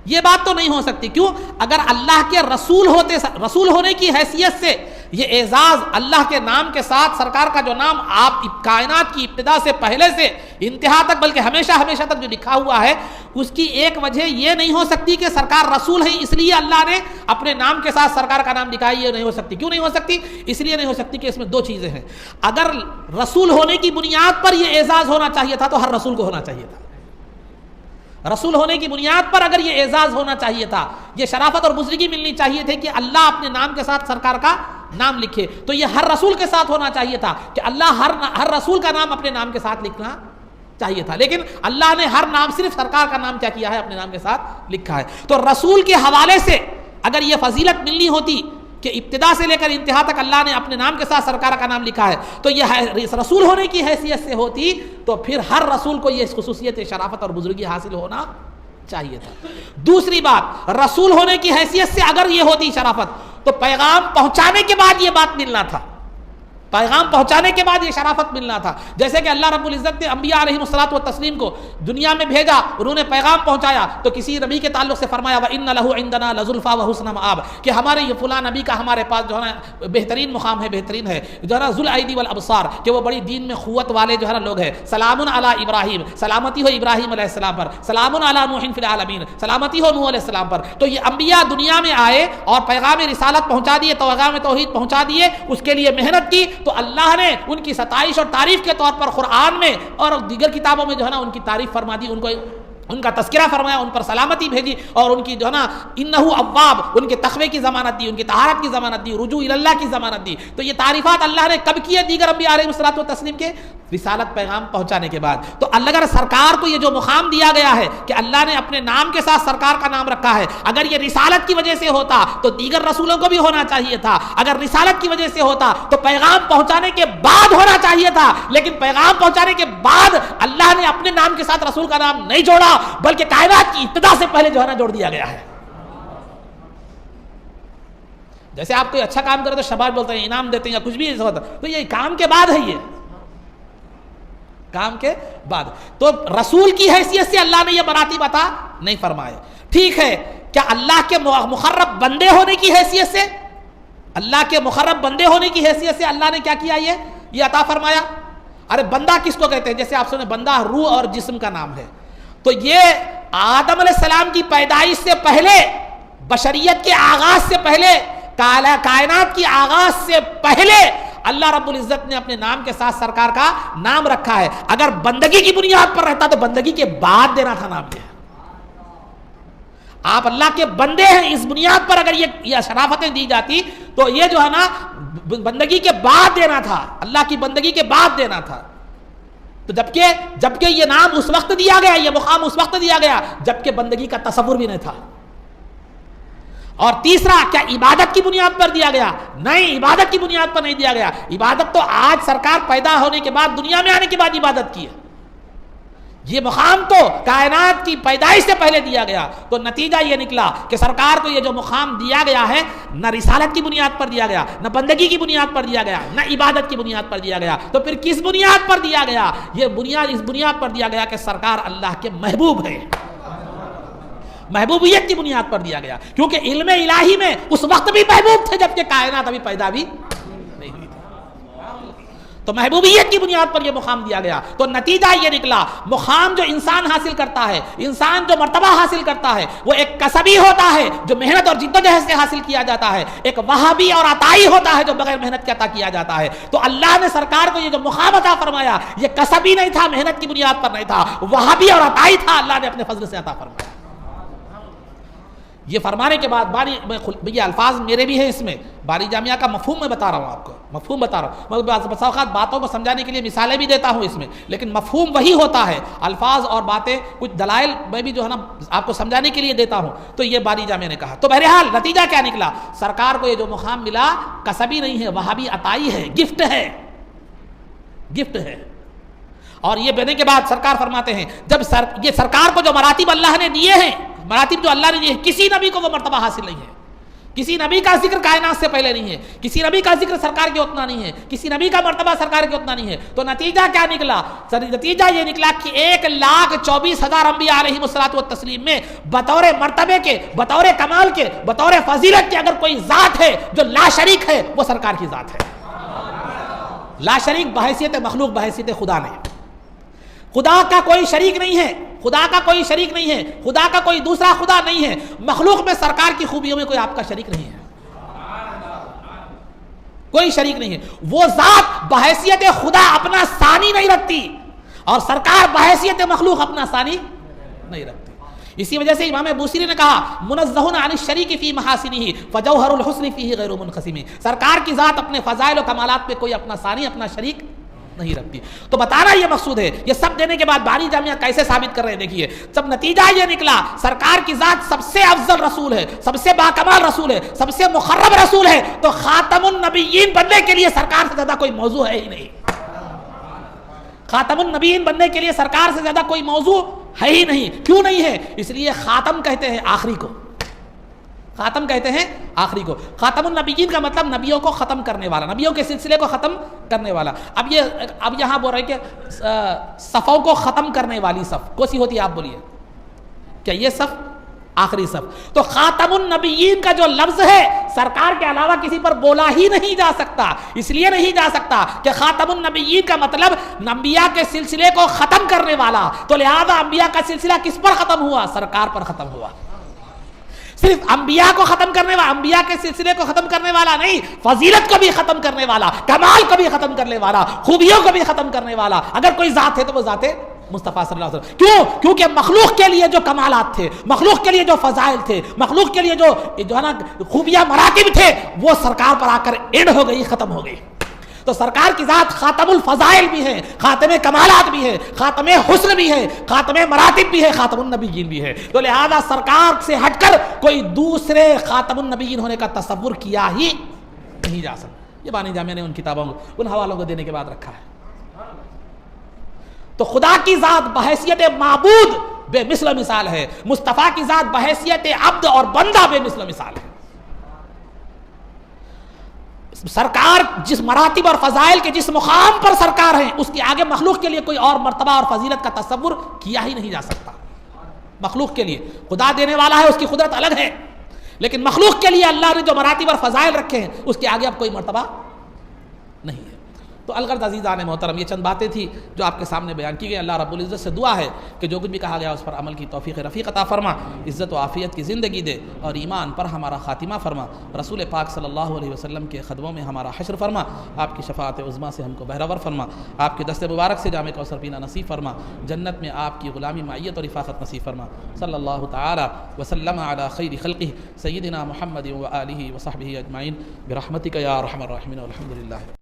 یہ بات تو نہیں ہو سکتی. کیوں؟ اگر اللہ کے رسول ہوتے، رسول ہونے کی حیثیت سے یہ اعزاز اللہ کے نام کے ساتھ سرکار کا جو نام آپ کائنات کی ابتدا سے پہلے سے انتہا تک بلکہ ہمیشہ تک جو لکھا ہوا ہے، اس کی ایک وجہ یہ نہیں ہو سکتی کہ سرکار رسول ہیں اس لیے اللہ نے اپنے نام کے ساتھ سرکار کا نام لکھا ہے. یہ نہیں ہو سکتی. کیوں نہیں ہو سکتی؟ اس لیے نہیں ہو سکتی کہ اس میں دو چیزیں ہیں. اگر رسول ہونے کی بنیاد پر یہ اعزاز ہونا چاہیے تھا تو ہر رسول کو ہونا چاہیے تھا. رسول ہونے کی بنیاد پر اگر یہ اعزاز ہونا چاہیے تھا، یہ شرافت اور بزرگی ملنی چاہیے تھی کہ اللہ اپنے نام کے ساتھ سرکار کا نام لکھے، تو یہ ہر رسول کے ساتھ ہونا چاہیے تھا کہ اللہ ہر رسول کا نام اپنے نام کے ساتھ لکھنا چاہیے تھا. لیکن اللہ نے ہر نام صرف سرکار کا نام کیا کیا ہے؟ اپنے نام کے ساتھ لکھا ہے. تو رسول کے حوالے سے اگر یہ فضیلت ملنی ہوتی کہ ابتدا سے لے کر انتہا تک اللہ نے اپنے نام کے ساتھ سرکار کا نام لکھا ہے، تو یہ رسول ہونے کی حیثیت سے ہوتی تو پھر ہر رسول کو یہ خصوصیت شرافت اور بزرگی حاصل ہونا چاہیے تھا. دوسری بات، رسول ہونے کی حیثیت سے اگر یہ ہوتی شرافت تو پیغام پہنچانے کے بعد یہ بات ملنا تھا. پیغام پہنچانے کے بعد یہ شرافت ملنا تھا. جیسے کہ اللہ رب العزت نے انبیاء علیہم الصلوۃ والتسلیم کو دنیا میں بھیجا، انہوں نے پیغام پہنچایا، تو کسی نبی کے تعلق سے فرمایا وَإِنَّ لَهُ عِندَنَا لَزُلْفَىٰ وَحُسْنَ مَآبٍ، کہ ہمارے یہ فلاں نبی کا ہمارے پاس جو ہے نا بہترین مقام ہے، بہترین ہے، جو ہے نا ذُو الْأَيْدِي وَالْأَبْصَارِ، کہ وہ بڑی دین میں قوت والے جو ہے نا لوگ ہیں. سلام علی ابراہیم، سلامتی ہو ابراہیم علیہ السلام پر. سلام علی نوح فی العالمین، سلامتی ہو نوح علیہ السلام پر. تو یہ انبیاء دنیا میں آئے اور پیغام رسالت پہنچا دیے، پیغام توحید پہنچا دیے، اس کے لیے محنت کی، تو اللہ نے ان کی ستائش اور تعریف کے طور پر قرآن میں اور دیگر کتابوں میں جو ہے نا ان کی تعریف فرما دی، ان کو ان کا تذکرہ فرمایا، ان پر سلامتی بھیجی، اور ان کی جو ہے نا انہو اواب، ان کے تقوی کی ضمانت دی، ان کی طہارت کی ضمانت دی، رجوع اللہ کی ضمانت دی۔ تو یہ تعریفات اللہ نے کب کیے؟ دیگر انبیاء علیہ الصلوۃ والتسلیم کے رسالت پیغام پہنچانے کے بعد۔ تو اللہ اگر سرکار کو یہ جو مقام دیا گیا ہے کہ اللہ نے اپنے نام کے ساتھ سرکار کا نام رکھا ہے، اگر یہ رسالت کی وجہ سے ہوتا تو دیگر رسولوں کو بھی ہونا چاہیے تھا، اگر رسالت کی وجہ سے ہوتا تو پیغام پہنچانے کے بعد ہونا چاہیے تھا، لیکن پیغام پہنچانے کے بعد اللہ نے اپنے نام کے ساتھ رسول کا نام نہیں جوڑا، بلکہ کائنات کی ابتدا سے پہلے جو ہے نا جوڑ دیا گیا ہے۔ جیسے آپ کوئی اچھا کام کرے تو شاباش بولتے ہیں، انعام دیتے ہیں یا کچھ بھی ایسا ہوتا، تو یہ کام کے بعد ہے، یہ کام کے بعد۔ تو رسول کی حیثیت سے اللہ نے یہ مراتب عطا نہیں فرمائے۔ ٹھیک ہے، کیا اللہ کے مقرب بندے ہونے کی حیثیت سے، اللہ کے مقرب بندے ہونے کی حیثیت سے اللہ نے کیا کیا؟ یہ عطا فرمایا۔ ارے بندہ کس کو کہتے ہیں؟ جیسے آپ سنے بندہ روح اور جسم کا نام ہے، تو یہ آدم علیہ السلام کی پیدائش سے پہلے، بشریت کے آغاز سے پہلے، کائنات کی آغاز سے پہلے اللہ رب العزت نے اپنے نام کے ساتھ سرکار کا نام رکھا ہے۔ اگر بندگی کی بنیاد پر رہتا تو بندگی کے بعد دینا تھا نام۔ آپ اللہ کے بندے ہیں، اس بنیاد پر اگر یہ شرافتیں دی جاتی تو یہ جو ہے نا بندگی کے بعد دینا تھا، اللہ کی بندگی کے بعد دینا تھا۔ تو جبکہ یہ نام اس وقت دیا گیا، یہ مقام اس وقت دیا گیا جبکہ بندگی کا تصور بھی نہیں تھا۔ اور تیسرا، کیا عبادت کی بنیاد پر دیا گیا؟ نہیں، عبادت کی بنیاد پر نہیں دیا گیا۔ عبادت تو آج سرکار پیدا ہونے کے بعد، دنیا میں آنے کے بعد عبادت کی ہے۔ یہ مقام تو کائنات کی پیدائش سے پہلے دیا گیا۔ تو نتیجہ یہ نکلا کہ سرکار کو یہ جو مقام دیا گیا ہے، نہ رسالت کی بنیاد پر دیا گیا، نہ بندگی کی بنیاد پر دیا گیا، نہ عبادت کی بنیاد پر دیا گیا۔ تو پھر کس بنیاد پر دیا گیا؟ یہ بنیاد اس بنیاد پر دیا گیا کہ سرکار اللہ کے محبوب ہے، محبوبیت کی بنیاد پر دیا گیا، کیونکہ علم الہی میں اس وقت بھی محبوب تھے جبکہ کائنات ابھی پیدا بھی نہیں ہوئی تھی۔ تو محبوبیت کی بنیاد پر یہ مقام دیا گیا۔ تو نتیجہ یہ نکلا، مقام جو انسان حاصل کرتا ہے، انسان جو مرتبہ حاصل کرتا ہے، وہ ایک کسبی ہوتا ہے جو محنت اور جدوجہد سے حاصل کیا جاتا ہے، ایک وہابی اور عطائی ہوتا ہے جو بغیر محنت کے عطا کیا جاتا ہے۔ تو اللہ نے سرکار کو یہ جو مقام عطا فرمایا، یہ کسبی نہیں تھا، محنت کی بنیاد پر نہیں تھا، وہابی اور عطائی تھا، اللہ نے اپنے فضل سے عطا فرمایا۔ یہ فرمانے کے بعد یہ الفاظ میرے بھی ہیں، اس میں باری جامعہ کا مفہوم میں بتا رہا ہوں، آپ کو مفہوم بتا رہا ہوں۔ میں بعض اوقات باتوں کو سمجھانے کے لیے مثالیں بھی دیتا ہوں اس میں، لیکن مفہوم وہی ہوتا ہے۔ الفاظ اور باتیں کچھ دلائل میں بھی جو ہے نا آپ کو سمجھانے کے لیے دیتا ہوں۔ تو یہ باری جامعہ نے کہا۔ تو بہرحال نتیجہ کیا نکلا؟ سرکار کو یہ جو مقام ملا کسبی نہیں ہے، وہابی عطائی ہے، گفٹ ہے، گفٹ ہے۔ اور یہ دینے کے بعد سرکار فرماتے ہیں، جب یہ سرکار کو جو مراتب اللہ نے دیے ہیں، مراتب جو اللہ نے دیے، کسی نبی کو وہ مرتبہ حاصل نہیں ہے۔ کسی نبی کا ذکر کائنات سے پہلے نہیں ہے، کسی نبی کا ذکر سرکار کے اتنا نہیں ہے، کسی نبی کا مرتبہ سرکار کے اتنا نہیں ہے۔ تو نتیجہ کیا نکلا؟ نتیجہ یہ نکلا کہ 1,24,000 انبیاء علیہ الصلوۃ والتسلیم میں بطور مرتبے کے، بطور کمال کے، بطور فضیلت کے اگر کوئی ذات ہے جو لا شریک ہے، وہ سرکار کی ذات ہے۔ لا شریک بحیثیت مخلوق، بحیثیت خدا نے، خدا کا کوئی شریک نہیں ہے، خدا کا کوئی شریک نہیں ہے، خدا کا کوئی دوسرا خدا نہیں ہے۔ مخلوق میں سرکار کی خوبیوں میں کوئی آپ کا شریک نہیں ہے، کوئی شریک نہیں ہے۔ وہ ذات بحیثیت خدا اپنا ثانی نہیں رکھتی، اور سرکار بحیثیت مخلوق اپنا ثانی نہیں رکھتی۔ اسی وجہ سے امام بوصیری نے کہا، منزہ عن الشریک فی محاسنہ فجوہر الحسن فیہ غیر منقسم۔ سرکار کی ذات اپنے فضائل و کمالات پہ کوئی اپنا ثانی، اپنا شریک نہیں رکھتی۔ تو بتانا یہ مقصود ہے۔ یہ سب دینے کے بعد باری جامعہ کیسے ثابت کر رہے ہیں؟ دیکھیے، سب نتیجہ یہ نکلا، سرکار کی ذات سب سے افضل رسول ہے، سب سے باکمال رسول ہے، سب سے مقرب رسول ہے۔ تو خاتم النبیین بننے کے لیے سرکار سے زیادہ کوئی موضوع ہے ہی نہیں۔ خاتم النبیین بننے کے لیے سرکار سے زیادہ کوئی موضوع ہے ہی نہیں۔ کیوں نہیں ہے؟ اس لیے خاتم کہتے ہیں آخری کو، خاتم کہتے ہیں آخری کو۔ خاتم النبیین کا مطلب نبیوں کو ختم کرنے والا، نبیوں کے سلسلے کو ختم کرنے والا۔ اب یہاں بول رہے کہ صفوں کو ختم کرنے والی صف کون سی ہوتی ہے؟ آپ بولیے، کیا یہ صف آخری صف؟ تو خاتم النبیین کا جو لفظ ہے سرکار کے علاوہ کسی پر بولا ہی نہیں جا سکتا۔ اس لیے نہیں جا سکتا کہ خاتم النبیین کا مطلب انبیاء کے سلسلے کو ختم کرنے والا، تو لہذا انبیاء کا سلسلہ کس پر ختم ہوا؟ سرکار پر ختم ہوا۔ صرف انبیاء کو ختم کرنے والا، انبیاء کے سلسلے کو ختم کرنے والا نہیں، فضیلت کو بھی ختم کرنے والا، کمال کو بھی ختم کرنے والا، خوبیوں کو بھی ختم کرنے والا۔ اگر کوئی ذات ہے تو وہ ذات مصطفیٰ صلی اللہ علیہ وسلم. کیوں؟ کیونکہ مخلوق کے لیے جو کمالات تھے، مخلوق کے لیے جو فضائل تھے، مخلوق کے لیے جو ہے نا خوبیاں مراتب تھے، وہ سرکار پر آ کر اینڈ ہو گئی، ختم ہو گئی. تو سرکار کی ذات خاتم الفضائل بھی ہے، خاتم کمالات بھی ہے، خاتم حسن بھی ہے، خاتم مراتب بھی ہے، خاتم النبیین بھی ہے. تو لہذا سرکار سے ہٹ کر کوئی دوسرے خاتم النبیین ہونے کا تصور کیا ہی نہیں جا سکتا. یہ بانی جامعہ نے ان کتابوں کو، ان حوالوں کو دینے کے بعد رکھا ہے. تو خدا کی ذات بحیثیت معبود بے مثل و مثال ہے، مصطفیٰ کی ذات بحیثیت عبد اور بندہ بے مثل و مثال ہے. سرکار جس مراتب اور فضائل کے جس مقام پر سرکار ہیں، اس کے آگے مخلوق کے لیے کوئی اور مرتبہ اور فضیلت کا تصور کیا ہی نہیں جا سکتا. مخلوق کے لیے خدا دینے والا ہے، اس کی قدرت الگ ہے، لیکن مخلوق کے لیے اللہ نے جو مراتب اور فضائل رکھے ہیں اس کے آگے اب کوئی مرتبہ نہیں ہے. تو الغرض عزیزان محترم، یہ چند باتیں تھی جو آپ کے سامنے بیان کی گئی. اللہ رب العزت سے دعا ہے کہ جو کچھ بھی کہا گیا اس پر عمل کی توفیق رفیق عطا فرما، عزت و عافیت کی زندگی دے اور ایمان پر ہمارا خاتمہ فرما. رسول پاک صلی اللہ علیہ وسلم کے قدموں میں ہمارا حشر فرما. آپ کی شفاعت عظمیٰ سے ہم کو بہرور فرما. آپ کے دست مبارک سے جام کوثر پینا نصیب فرما. جنت میں آپ کی غلامی معیت اور رفاقت نصیب فرما. صلی اللہ تعالی وسلم علی خیر خلقہ سیدنا محمد و آلہ و صحبہ اجمعین برحمتک یا ارحم الراحمین والحمد للہ.